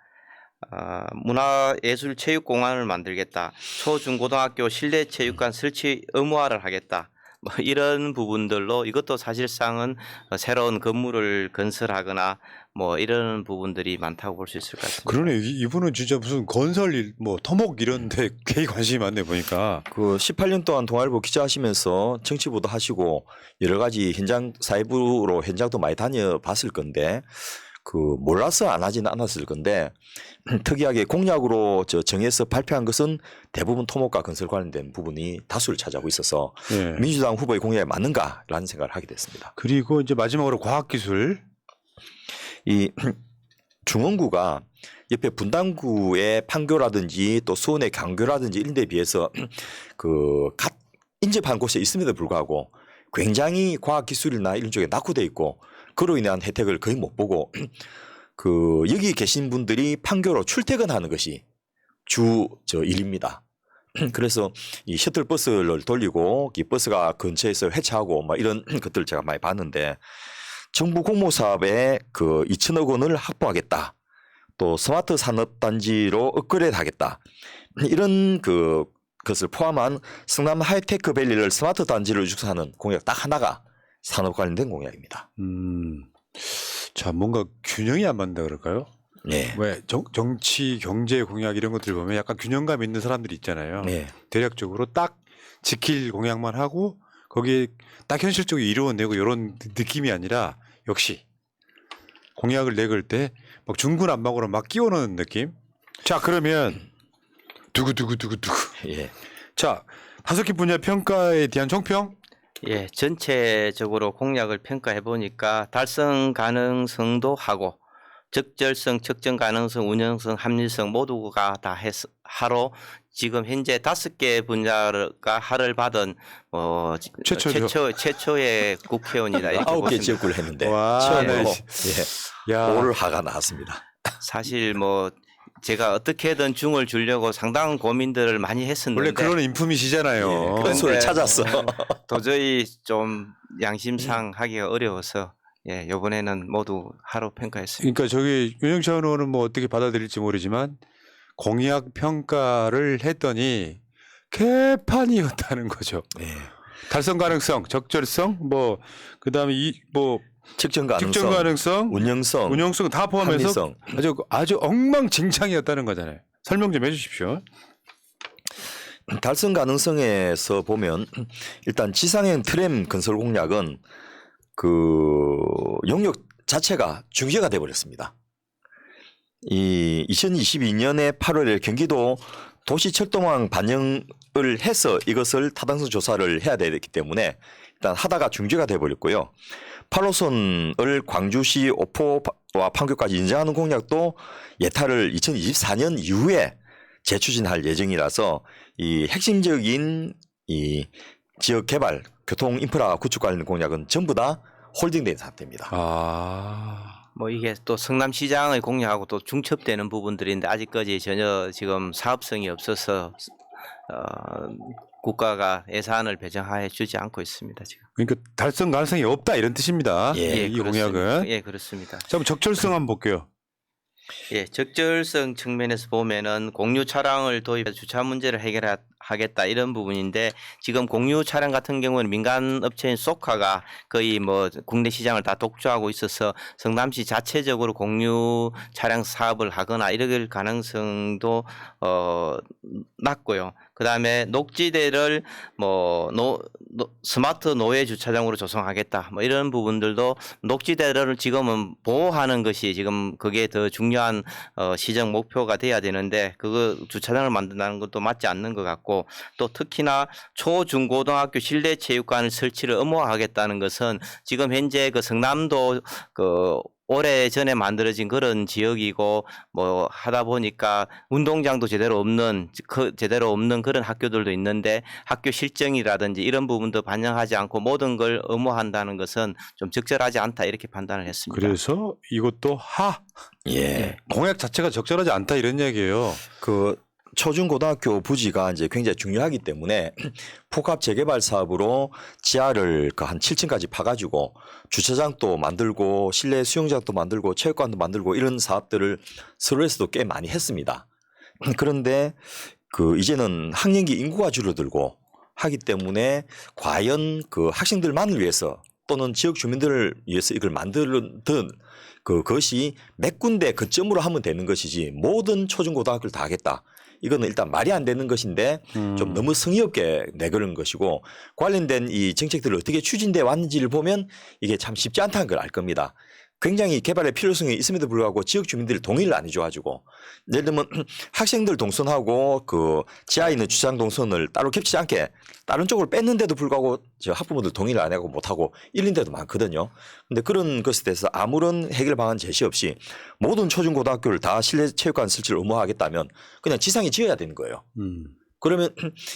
문화예술체육공원을 만들겠다. 초중고등학교 실내체육관 설치 의무화를 하겠다. 뭐 이런 부분들로 이것도 사실상은 새로운 건물을 건설하거나 뭐 이런 부분들이 많다고 볼 수 있을 것 같습니다. 그러네. 이분은 진짜 무슨 건설 일, 뭐 토목 이런데 되게 관심이 많네 보니까. 18년 동안 동아일보 기자하시면서 정치보도 하시고 여러 가지 현장 사회부로 현장도 많이 다녀봤을 건데 몰라서 안 하지는 않았을 건데 특이하게 공약으로 정해서 발표한 것은 대부분 토목과 건설 관련된 부분이 다수를 차지하고 있어서 예. 민주당 후보의 공약에 맞는가라는 생각을 하게 됐습니다. 그리고 이제 마지막으로 과학기술. 이 중원구가 옆에 분당구의 판교라든지 또 수원의 강교라든지 이런 데 비해서 인접한 곳에 있음에도 불구하고 굉장히 과학기술이나 이런 쪽에 낙후돼 있고 그로 인한 혜택을 거의 못 보고 여기 계신 분들이 판교로 출퇴근하는 것이 주 일입니다. 그래서 이 셔틀버스를 돌리고 이 버스가 근처에서 회차하고 막 이런 것들을 제가 많이 봤는데 정부 공모사업에 2천억 원을 확보하겠다. 또 스마트 산업단지로 업그레이드하겠다. 이런 것을 포함한 성남 하이테크 밸리를 스마트 단지로 육성하는 공약 딱 하나가 산업 관련된 공약입니다. 자, 뭔가 균형이 안 맞는다 그럴까요? 네. 왜 정치, 경제 공약 이런 것들 보면 약간 균형감 있는 사람들이 있잖아요. 네. 대략적으로 딱 지킬 공약만 하고 거기에 딱 현실적으로 이루어내고 이런 느낌이 아니라 역시 공약을 내걸 때 막 중구난방으로 막 끼워넣는 느낌. 자, 그러면 두구두구두구두구. 예. 자, 5개 분야 평가에 대한 총평. 예, 전체적으로 공약을 평가해 보니까 달성 가능성도 하고 적절성, 측정 가능성, 운영성, 합리성 모두가 다 하로 지금 현재 5개 분야가 하를 받은 최초의 국회의원이다 이렇게 9개 보시면 지역구를 했는데 와, 처음으로 네. 야. 올 하가 나왔습니다. 사실 뭐 제가 어떻게든 중을 주려고 상당한 고민들을 많이 했었는데 원래 그런 인품이시잖아요. 큰 소를 찾았어. 도저히 좀 양심상 하기가 어려워서 이번에는 모두 하루 평가했습니다. 그러니까 저기 윤영찬 의원은 뭐 어떻게 받아들일지 모르지만 공약 평가를 했더니 개판이었다는 거죠. 네. 달성 가능성, 적절성, 뭐 그다음에 측정 가능성, 측정 가능성, 운영성 다 포함해서 합리성. 아주 엉망진창이었다는 거잖아요. 설명 좀 해주십시오. 달성 가능성에서 보면 일단 지상형 트램 건설 공약은 용역 자체가 중지가 돼 버렸습니다. 이 2022년에 8월에 경기도 도시철도망 반영을 해서 이것을 타당성 조사를 해야 되기 때문에 일단 하다가 중지가 돼 버렸고요. 8호선을 광주시 오포와 판교까지 인정하는 공약도 예타를 2024년 이후에 재추진할 예정이라서 이 핵심적인 이 지역 개발, 교통 인프라 구축 관련 공약은 전부 다 홀딩된 상태입니다. 뭐 이게 또 성남시장의 공약하고 또 중첩되는 부분들인데 아직까지 전혀 지금 사업성이 없어서 국가가 예산을 배정해 주지 않고 있습니다. 지금. 그러니까 달성 가능성이 없다 이런 뜻입니다. 예, 이 그렇습니다. 공약은. 예, 그렇습니다. 자, 그럼 적절성 한번 볼게요. 예, 적절성 측면에서 보면은 공유 차량을 도입해 주차 문제를 해결하겠다 이런 부분인데 지금 공유 차량 같은 경우는 민간 업체인 소카가 거의 뭐 국내 시장을 다 독주하고 있어서 성남시 자체적으로 공유 차량 사업을 하거나 이럴 가능성도 낮고요. 그다음에 녹지대를 뭐 스마트 노예 주차장으로 조성하겠다. 뭐 이런 부분들도 녹지대를 지금은 보호하는 것이 지금 그게 더 중요한 시정 목표가 돼야 되는데 그거 주차장을 만든다는 것도 맞지 않는 것 같고 또 특히나 초, 중, 고등학교 실내 체육관 설치를 의무화하겠다는 것은 지금 현재 그 성남도 그 오래 전에 만들어진 그런 지역이고 뭐 하다 보니까 운동장도 제대로 없는 그런 학교들도 있는데 학교 실정이라든지 이런 부분도 반영하지 않고 모든 걸 의무화한다는 것은 좀 적절하지 않다 이렇게 판단을 했습니다. 그래서 이것도 예. 공약 자체가 적절하지 않다 이런 얘기예요. 그 초중고등학교 부지가 이제 굉장히 중요하기 때문에 복합 재개발 사업으로 지하를 그 한 7층까지 파가지고 주차장도 만들고 실내 수영장도 만들고 체육관도 만들고 이런 사업들을 서울에서도 꽤 많이 했습니다. 그런데 그 이제는 학령기 인구가 줄어들고 하기 때문에 과연 그 학생들만을 위해서 또는 지역 주민들을 위해서 이걸 만들든 그것이 몇 군데 거점으로 하면 되는 것이지 모든 초중고등학교를 다 하겠다. 이거는 일단 말이 안 되는 것인데 좀 너무 성의 없게 내걸은 것이고 관련된 이 정책들을 어떻게 추진돼 왔는지를 보면 이게 참 쉽지 않다는 걸 알 겁니다. 굉장히 개발의 필요성이 있음에도 불구하고 지역 주민들이 동의를 안 해줘가지고 예를 들면 학생들 동선하고 그 지하에 있는 주차장 동선을 따로 겹치지 않게 다른 쪽으로 뺐는데도 불구하고 저 학부모들 동의를 안 하고 못하고 이런 데도 많거든요. 근데 그런 것에 대해서 아무런 해결 방안 제시 없이 모든 초중고등학교를 다 실내 체육관 설치를 의무화하겠다면 그냥 지상에 지어야 되는 거예요. 그러면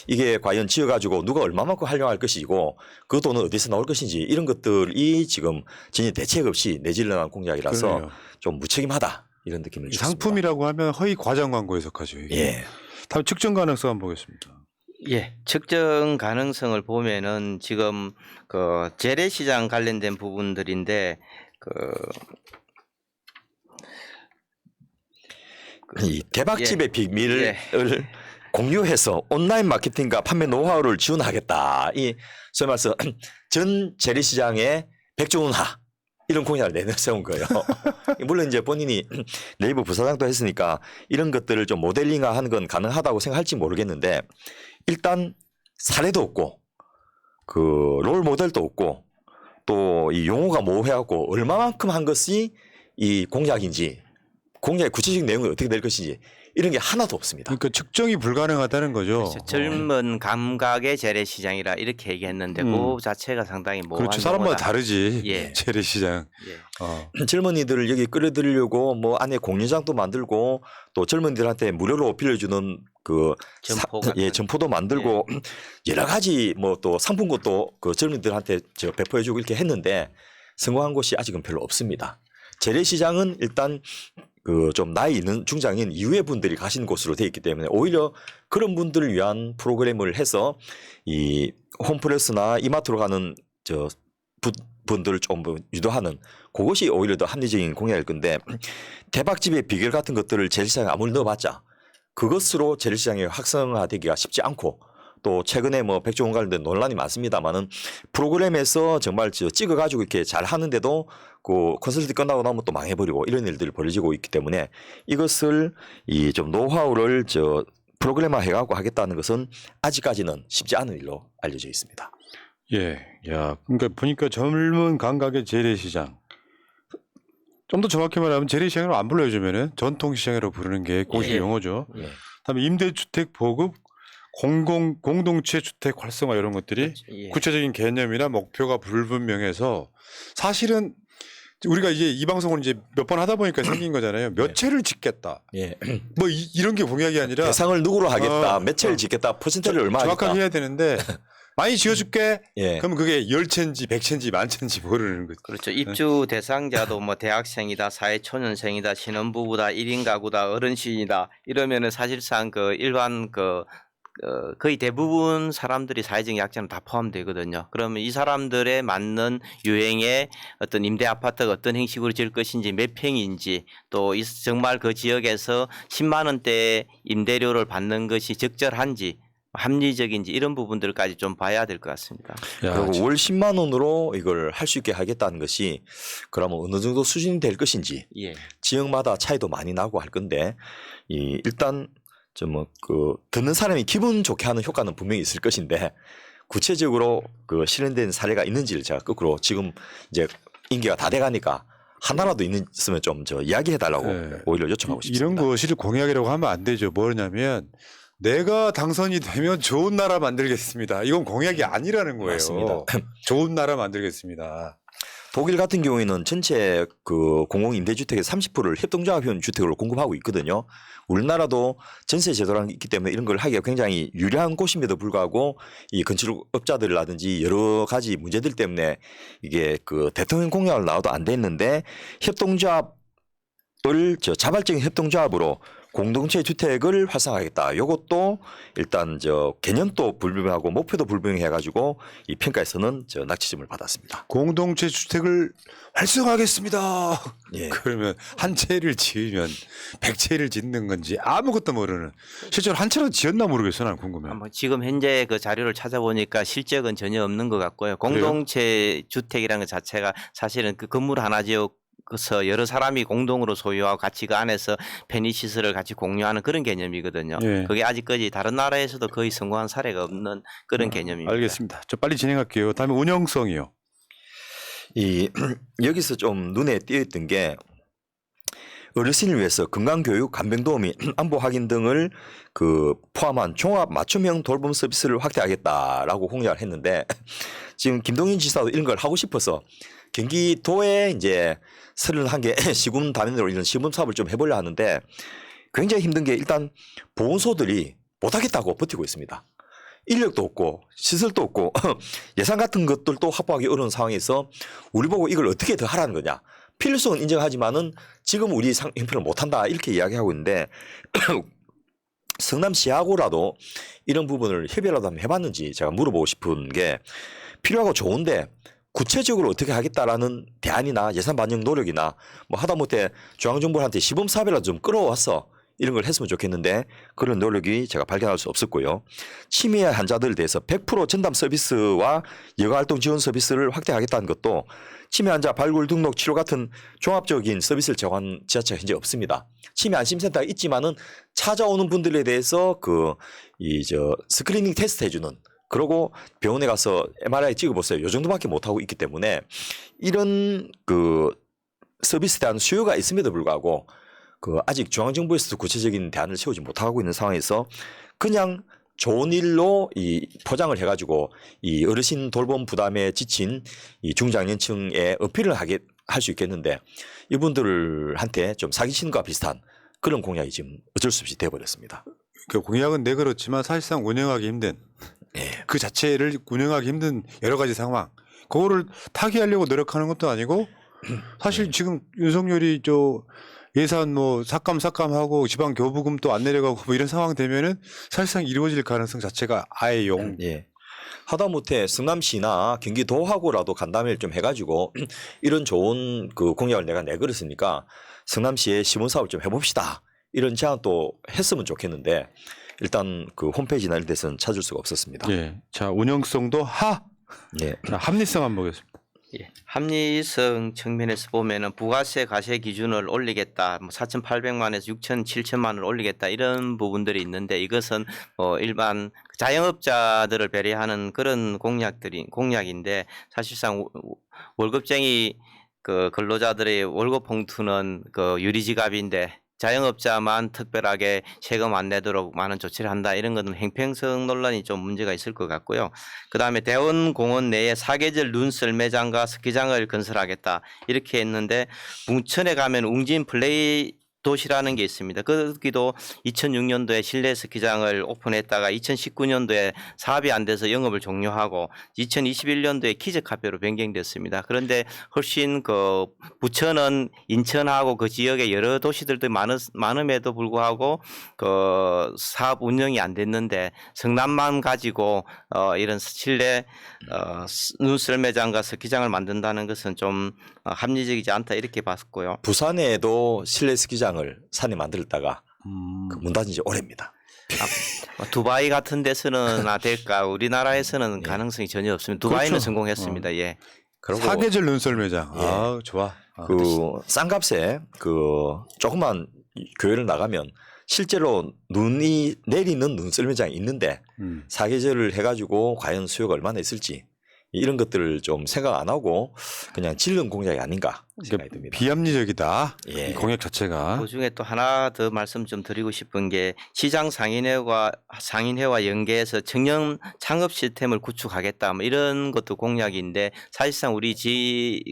이게 과연 지어가지고 누가 얼마만큼 활용할 것이고 그 돈은 어디서 나올 것인지 이런 것들이 지금 전혀 대책 없이 내질러난 공약이라서 그러네요. 좀 무책임하다 이런 느낌을 줬습니다. 상품이라고 하면 허위 과장 광고에 속하죠. 이게. 예. 다음 측정 가능성 한번 보겠습니다. 예, 측정 가능성을 보면은 지금 그 재래시장 관련된 부분들인데 이 대박집의 예. 비밀을 예. 공유해서 온라인 마케팅과 판매 노하우를 지원하겠다. 이 소위 말해서 전 재래시장의 백종원하 이런 공약을 내세운 거예요. 물론 이제 본인이 네이버 부사장도 했으니까 이런 것들을 좀 모델링화하는 건 가능하다고 생각할지 모르겠는데 일단 사례도 없고 그 롤 모델도 없고 또 이 용어가 모호해갖고 얼마만큼 한 것이 이 공약인지 공약의 구체적인 내용이 어떻게 될 것인지 이런 게 하나도 없습니다. 그러니까 측정이 불가능하다는 거죠. 그렇죠. 젊은 감각의 재래시장이라 이렇게 얘기했는데 그 자체가 상당히 모호한 그렇죠. 사람마다 용어다. 다르지. 예. 재래시장. 예. 젊은이들을 여기 끌어들이려고 뭐 안에 공연장도 만들고 또 젊은이들한테 무료로 빌려주는 그 점포 같은. 점포도 만들고 여러 가지 뭐 또 상품권도 그 젊은이들한테 저 배포해주고 이렇게 했는데 성공한 곳이 아직은 별로 없습니다. 재래시장은 일단 그 좀 나이 있는 중장인 이후의 분들이 가시는 곳으로 되어 있기 때문에 오히려 그런 분들을 위한 프로그램을 해서 이 홈플러스나 이마트로 가는 저 분들을 좀 유도하는 그것이 오히려 더 합리적인 공약일 건데 대박집의 비결 같은 것들을 재래시장에 아무리 넣어봤자 그것으로 재래시장이 활성화되기가 쉽지 않고 또 최근에 뭐 백종원 관련된 논란이 많습니다만은 프로그램에서 정말 찍어가지고 이렇게 잘 하는데도 그 컨설팅 끝나고 나면 또 망해버리고 이런 일들이 벌어지고 있기 때문에 이것을 이 좀 노하우를 저 프로그램화 해갖고 하겠다는 것은 아직까지는 쉽지 않은 일로 알려져 있습니다. 예. 야, 그러니까 보니까 젊은 감각의 재래시장. 좀 더 정확히 말하면 재래시장으로 안 불러주면은 전통시장이라고 부르는 게 공식 예. 용어죠. 예. 다음에 임대주택 보급 공동체 주택 활성화 이런 것들이 예. 구체적인 개념이나 목표가 불분명해서 사실은 우리가 이제 이 방송을 이제 몇 번 하다 보니까 생긴 거잖아요. 몇 채를 짓겠다. 예. 뭐 이런 게 공약이 아니라 대상을 누구로 하겠다, 어, 몇 채를 짓겠다, 퍼센트를 얼마 정확하게 하겠다. 해야 되는데 많이 지어줄게. 예. 그럼 그게 10채인지 100채인지 10,000채인지 모르는 거죠. 그렇죠. 입주 대상자도 뭐 대학생이다, 사회초년생이다, 신혼부부다, 1인 가구다, 어르신이다 이러면은 사실상 그 일반 거의 대부분 사람들이 사회적 약자는 다 포함되거든요. 그러면 이 사람들에 맞는 유형의 어떤 임대 아파트가 어떤 형식으로 지을 것인지 몇 평인지 또 정말 그 지역에서 10만 원대 임대료를 받는 것이 적절한지 합리적인지 이런 부분들까지 좀 봐야 될 것 같습니다. 야, 그리고 월 10만 원으로 이걸 할 수 있게 하겠다는 것이 그러면 어느 정도 수준이 될 것인지 예. 지역마다 차이도 많이 나고 할 건데 일단 듣는 사람이 기분 좋게 하는 효과는 분명히 있을 것인데 구체적으로 그 실현된 사례가 있는지를 제가 거꾸로 지금 이제 임기가 다 돼가니까 하나라도 있으면 좀 이야기해달라고 네. 오히려 요청하고 싶습니다. 이런 것을 공약이라고 하면 안 되죠. 뭐냐면 내가 당선이 되면 좋은 나라 만들겠습니다. 이건 공약이 아니라는 거예요. 맞습니다. 좋은 나라 만들겠습니다. 독일 같은 경우에는 전체 그 공공임대주택의 30%를 협동조합형 주택으로 공급하고 있거든요. 우리나라도 전세 제도라는 게 있기 때문에 이런 걸 하기가 굉장히 유리한 곳임에도 불구하고 이 건축업자들이라든지 여러 가지 문제들 때문에 이게 그 대통령 공약을 나와도 안 됐는데 협동조합을 자발적인 협동조합으로 공동체 주택을 활성화하겠다. 이것도 일단 개념도 불분명하고 목표도 불분명해가지고 이 평가에서는 낙지점을 받았습니다. 공동체 주택을 활성화하겠습니다. 예. 그러면 한 채를 지으면 100채를 짓는 건지 아무것도 모르는 실제로 한 채라도 지었나 모르겠어. 난 궁금해. 뭐 지금 현재 그 자료를 찾아보니까 실적은 전혀 없는 것 같고요. 공동체 주택이라는 것 자체가 사실은 그 건물 하나 지어서 여러 사람이 공동으로 소유하고 같이 그 안에서 편의시설을 같이 공유하는 그런 개념이거든요. 예. 그게 아직까지 다른 나라에서도 거의 성공한 사례가 없는 그런 개념입니다. 알겠습니다. 저 빨리 진행할게요. 다음에 운영성이요. 여기서 좀 눈에 띄었던 게 어르신을 위해서 건강교육, 간병도우미, 안보 확인 등을 포함한 종합 맞춤형 돌봄 서비스를 확대하겠다라고 공약을 했는데 지금 김동연 지사도 이런 걸 하고 싶어서 경기도에 이제 31개 시군 단위로 이런 시범 사업을 좀 해보려 하는데 굉장히 힘든 게 일단 보건소들이 못하겠다고 버티고 있습니다. 인력도 없고 시설도 없고 예산 같은 것들도 확보하기 어려운 상황에서 우리 보고 이걸 어떻게 더 하라는 거냐. 필요성은 인정하지만은 지금 우리 형편을 못한다 이렇게 이야기하고 있는데 성남시하고라도 이런 부분을 협의라도 한번 해봤는지 제가 물어보고 싶은 게 필요하고 좋은데 구체적으로 어떻게 하겠다라는 대안이나 예산 반영 노력이나 뭐 하다못해 중앙정부한테 시범 사업이라도 좀 끌어와서 이런 걸 했으면 좋겠는데 그런 노력이 제가 발견할 수 없었고요. 치매 환자들에 대해서 100% 전담 서비스와 여가활동 지원 서비스를 확대하겠다는 것도 치매 환자 발굴 등록 치료 같은 종합적인 서비스를 제공하는 지자체가 현재 없습니다. 치매 안심센터가 있지만은 찾아오는 분들에 대해서 스크리닝 테스트 해주는 그러고 병원에 가서 MRI 찍어보세요. 이 정도밖에 못하고 있기 때문에 이런 서비스에 대한 수요가 있음에도 불구하고 아직 중앙정부에서도 구체적인 대안을 세우지 못하고 있는 상황에서 그냥 좋은 일로 포장을 해가지고 이 어르신 돌봄 부담에 지친 이 중장년층에 어필을 할 수 있겠는데 이분들한테 좀 사기치는과 비슷한 그런 공약이 지금 어쩔 수 없이 돼버렸습니다. 그 공약은 네 그렇지만 사실상 운영하기 힘든 그 자체를 운영하기 힘든 여러 가지 상황. 그거를 타개하려고 노력하는 것도 아니고 사실 지금 윤석열이 예산 삭감하고 지방 교부금 또 안 내려가고 뭐 이런 상황 되면은 사실상 이루어질 가능성 자체가 아예 예. 하다못해 성남시나 경기도하고라도 간담회를 좀 해가지고 이런 좋은 공약을 내가 내걸었으니까 성남시에 시범사업을 좀 해봅시다. 이런 제안도 했으면 좋겠는데 일단 홈페이지나 이런 데서는 찾을 수가 없었습니다. 예. 자, 운영성도 예. 자, 합리성 한번 보겠습니다. 예. 합리성 측면에서 보면은 부가세 과세 기준을 올리겠다, 4,800만에서 6천, 7천만 원을 올리겠다 이런 부분들이 있는데 이것은 일반 자영업자들을 배려하는 그런 공약인데 사실상 월급쟁이 근로자들의 월급 봉투는 유리지갑인데 자영업자만 특별하게 세금 안 내도록 많은 조치를 한다. 이런 것은 행평성 논란이 좀 문제가 있을 것 같고요. 그다음에 대원공원 내에 사계절 눈썰매장과 스키장을 건설하겠다. 이렇게 했는데 웅천에 가면 웅진 플레이 도시라는 게 있습니다. 거기도 2006년도에 실내 스키장을 오픈했다가 2019년도에 사업이 안 돼서 영업을 종료하고 2021년도에 키즈 카페로 변경됐습니다. 그런데 훨씬 그 부천은 인천하고 그 지역에 여러 도시들도 많음에도 불구하고 그 사업 운영이 안 됐는데 성남만 가지고 이런 실내 눈썰매장과 스키장을 만든다는 것은 좀 합리적이지 않다 이렇게 봤고요. 부산에도 실내 스키장을 산에 만들었다가 그 문 닫은 지 오래입니다. 두바이 같은 데서는 될까? 우리나라에서는 예. 가능성이 전혀 없습니다. 두바이는 그렇죠. 성공했습니다. 예. 그리고 사계절 눈썰매장. 예. 아, 좋아. 그 싼 값에 그 조그만 교회를 나가면 실제로 눈이 내리는 눈썰매장이 있는데 사계절을 해가지고 과연 수요가 얼마나 있을지 이런 것들을 좀 생각 안 하고 그냥 질른 공약이 아닌가 생각이 듭니다. 비합리적이다. 예. 이 공약 자체가. 그 중에 또 하나 더 말씀 좀 드리고 싶은 게 시장 상인회와 연계해서 청년 창업 시스템을 구축하겠다 뭐 이런 것도 공약인데 사실상 우리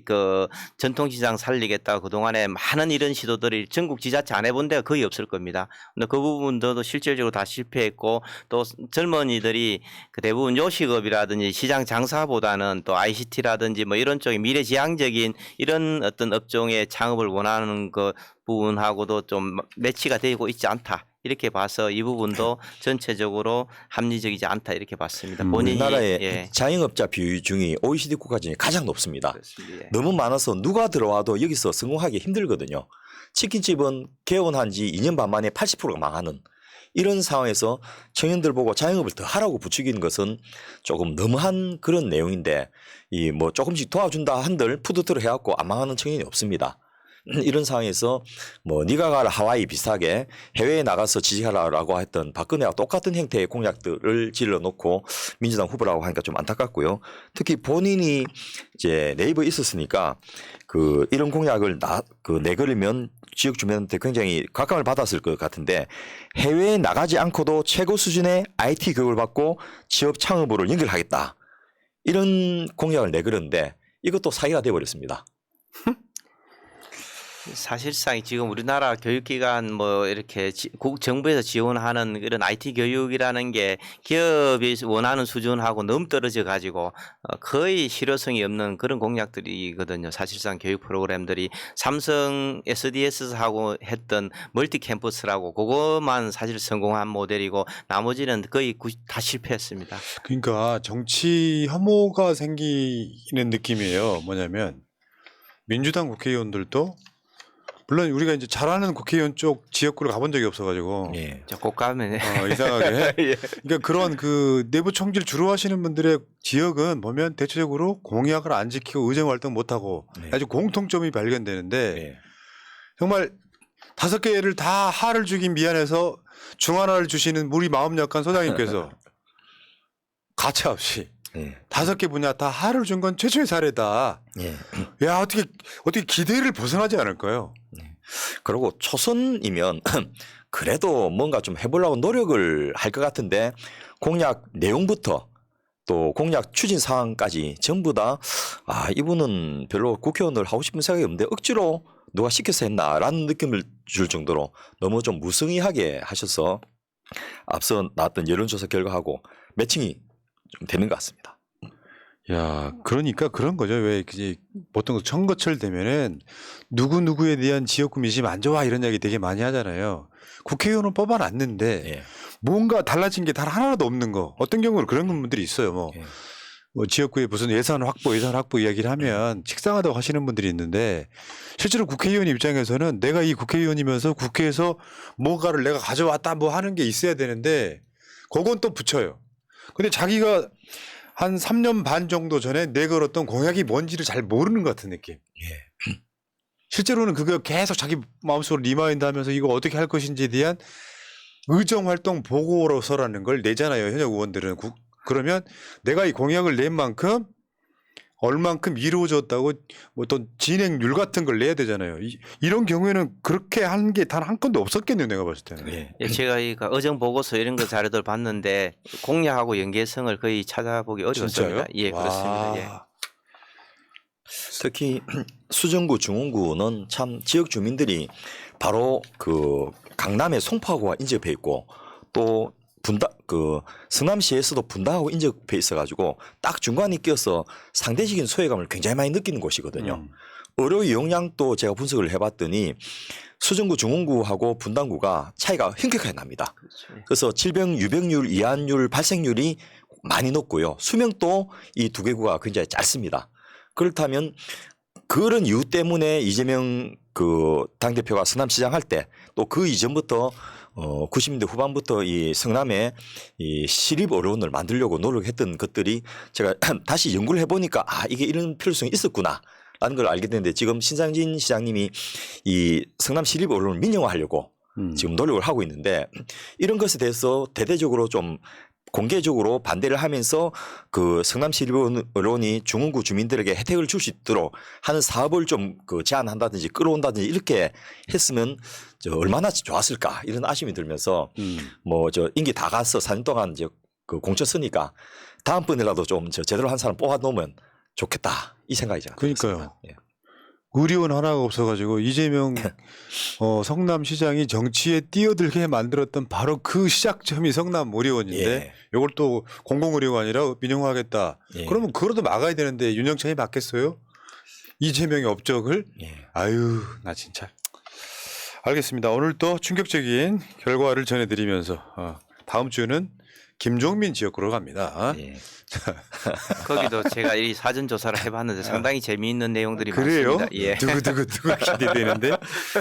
그 전통시장 살리겠다 그동안에 많은 이런 시도들이 전국 지자체 안 해본 데가 거의 없을 겁니다. 근데 그 부분도 실질적으로 다 실패했고 또 젊은이들이 그 대부분 요식업이라든지 시장 장사보다는 또 ICT라든지 뭐 이런 쪽에 미래지향적인 이런 어떤 업종의 창업을 원하는 그 부분하고도 좀 매치가 되고 있지 않다. 이렇게 봐서 이 부분도 전체적으로 합리적이지 않다 이렇게 봤습니다. 본인이 우리나라의 예. 자영업자 비중이 OECD 국가 중에 가장 높습니다. 그렇습니다. 예. 너무 많아서 누가 들어와도 여기서 성공하기 힘들거든요. 치킨집은 개원한 지 2년 반 만에 80%가 망하는 이런 상황에서 청년들 보고 자영업을 더 하라고 부추기는 것은 조금 너무한 그런 내용인데 이 뭐 조금씩 도와준다 한들 푸드트럭 해갖고 안 망하는 청년이 없습니다. 이런 상황에서 뭐 네가 가라 하와이 비슷하게 해외에 나가서 지지하라라고 했던 박근혜와 똑같은 형태의 공약들을 질러놓고 민주당 후보라고 하니까 좀 안타깝고요. 특히 본인이 이제 네이버에 있었으니까 그 이런 공약을 내걸으면 지역 주민한테 굉장히 각광을 받았을 것 같은데 해외에 나가지 않고도 최고 수준의 IT 교육을 받고 취업 창업으로 연결하겠다. 이런 공약을 내걸었는데 이것도 사기가 되어버렸습니다. 사실상 지금 우리나라 교육기관 뭐 이렇게 정부에서 지원하는 이런 IT 교육이라는 게 기업이 원하는 수준하고 너무 떨어져 가지고 거의 실효성이 없는 그런 공약들이거든요. 사실상 교육 프로그램들이 삼성 SDS하고 했던 멀티 캠퍼스라고 그것만 사실 성공한 모델이고 나머지는 거의 다 실패했습니다. 그러니까 정치 혐오가 생기는 느낌이에요. 뭐냐면 민주당 국회의원들도 물론 우리가 이제 잘하는 국회의원 쪽 지역구를 가본 적이 없어가지고 예. 저 고가면 이상하게 예. 그러니까 그런 그 내부 총질 주로 하시는 분들의 지역은 보면 대체적으로 공약을 안 지키고 의정 활동 못 하고 네. 아주 공통점이 발견되는데 예. 정말 5개를 다 하를 주긴 미안해서 중하나를 주시는 우리 마음 약한 소장님께서 가차없이 예. 5개 분야 다 하를 준 건 최초의 사례다. 예. 야 어떻게 기대를 벗어나지 않을까요? 그리고 초선이면 그래도 뭔가 좀 해보려고 노력을 할 것 같은데 공약 내용부터 또 공약 추진 사항까지 전부 다 이분은 별로 국회의원을 하고 싶은 생각이 없는데 억지로 누가 시켜서 했나라는 느낌을 줄 정도로 너무 좀 무성의하게 하셔서 앞서 나왔던 여론조사 결과하고 매칭이 좀 되는 것 같습니다. 야, 그러니까 그런 거죠. 왜 그지 보통 선거철 되면은 누구에 대한 지역구 민심 안 좋아 이런 이야기 되게 많이 하잖아요. 국회의원은 뽑아놨는데 예. 뭔가 달라진 게 단 하나도 없는 거. 어떤 경우는 그런 분들이 있어요. 뭐 지역구에 무슨 예산 확보 이야기를 하면 식상하다고 하시는 분들이 있는데 실제로 국회의원 입장에서는 내가 이 국회의원이면서 국회에서 뭔가를 내가 가져왔다 뭐 하는 게 있어야 되는데 그건 또 붙여요. 근데 자기가 한 3년 반 정도 전에 내걸었던 공약이 뭔지를 잘 모르는 것 같은 느낌. 실제로는 그거 계속 자기 마음속으로 리마인드 하면서 이거 어떻게 할 것인지에 대한 의정활동 보고서라는 걸 내잖아요. 현역 의원들은. 그러면 내가 이 공약을 낸 만큼 얼만큼 이루어졌다고 뭐 어떤 진행률 같은 걸 내야 되잖아요. 이런 경우에는 그렇게 한 게 단 한 건도 없었겠네요. 내가 봤을 때는. 예. 예, 제가 이 의정 보고서 이런 거 자료들 봤는데 공약하고 연계성을 거의 찾아보기 어려웠습니다. 진짜요? 예, 그렇습니다. 예. 와. 특히 수정구, 중흥구는 참 지역 주민들이 바로 그 강남의 송파구와 인접해 있고 또 분당 그 성남시에서도 분당하고 인접해 있어가지고 딱 중간에 끼어서 상대적인 소외감을 굉장히 많이 느끼는 곳이거든요. 의료 이용량도 제가 분석을 해봤더니 수정구, 중흥구하고 분당구가 차이가 현격하게 납니다. 그렇죠. 그래서 질병 유병률, 이완율, 발생률이 많이 높고요. 수명도 이 두 개 구가 굉장히 짧습니다. 그렇다면 그런 이유 때문에 이재명 그 당대표가 성남시장 할 때 또 그 이전부터 90년대 후반부터 이 성남에 이 시립 의료원을 만들려고 노력했던 것들이 제가 다시 연구를 해보니까 아 이게 이런 필요성이 있었구나. 라는 걸 알게 됐는데 지금 신상진 시장님이 이 성남 시립 의료원을 민영화하려고 지금 노력을 하고 있는데 이런 것에 대해서 대대적으로 좀 공개적으로 반대를 하면서 그 성남 시립 의료원이 중흥구 주민들에게 혜택을 줄 수 있도록 하는 사업을 좀 그 제안한다든지 끌어온다든지 이렇게 했으면 저 얼마나 좋았을까 이런 아쉬움이 들면서 뭐 저 임기 다 가서 4년 동안 이제 그 공천 쓰니까 다음번에라도 좀 저 제대로 한 사람 뽑아 놓으면 좋겠다 이 생각이 제가 그러니까요. 들었습니다. 예. 의료원 하나가 없어가지고 이재명 성남시장이 정치에 뛰어들게 만들었던 바로 그 시작점이 성남 의료원인데 예. 이걸 또 공공의료가 아니라 민영화하겠다. 예. 그러면 그거라도 막아야 되는데 윤영찬이 막겠어요? 이재명의 업적을? 예. 아유 나 진짜. 알겠습니다. 오늘 또 충격적인 결과를 전해드리면서 다음 주는 김종민 지역구로 갑니다. 예. 거기도 제가 이 사전 조사를 해봤는데 상당히 재미있는 내용들이 그래요? 많습니다. 예. 두구두구 기대되는데.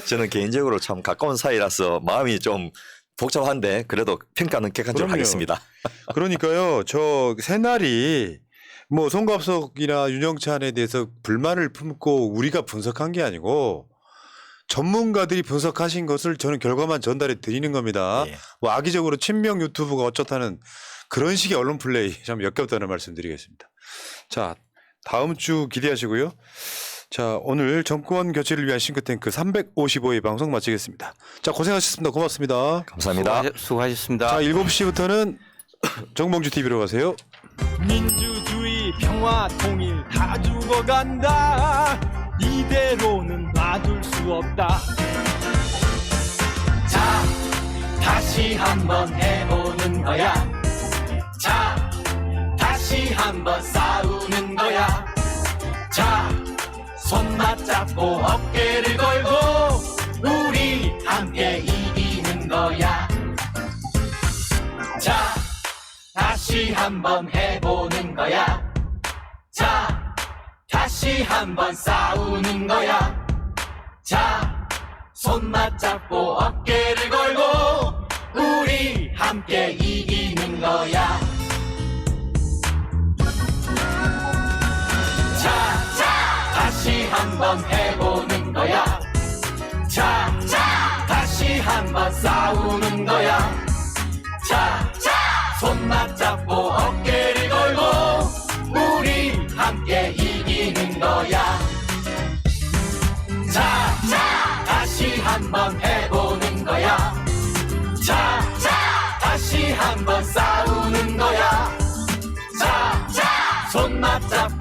저는 개인적으로 참 가까운 사이라서 마음이 좀 복잡한데 그래도 평가는 객관적으로 그럼요. 하겠습니다. 그러니까요. 저 새날이 뭐 송갑석이나 윤영찬에 대해서 불만을 품고 우리가 분석한 게 아니고 전문가들이 분석하신 것을 저는 결과만 전달해 드리는 겁니다. 예. 뭐 악의적으로 친명 유튜브가 어쩌다는 그런 식의 언론 플레이 참 역겹다는 말씀드리겠습니다. 자, 다음 주 기대하시고요. 자, 오늘 정권 교체를 위한 싱크탱크 355회 방송 마치겠습니다. 자, 고생하셨습니다. 고맙습니다. 감사합니다. 수고하셨습니다. 자, 7시부터는 정봉주 TV로 가세요. 민주주의 평화 통일 다 죽어간다 이대로는 놔둘 수 없다 자 다시 한번 해보는 거야 자 다시 한번 싸우는 거야 자 손 맞잡고 어깨를 걸고 우리 함께 이기는 거야 자 다시 한번 해보는 거야 자 다시 한번 싸우는 거야 자 손 맞잡고 어깨를 걸고 우리 함께 이기는 거야 자 다시 한번 해보는 거야 자 다시 한번 싸우는 거야 자 손 맞잡고 어깨를 걸고 우리 함께 이기는 거야 자 다시 한번 해보는 거야 자 다시 한번 싸우는 거야 자 손 맞잡고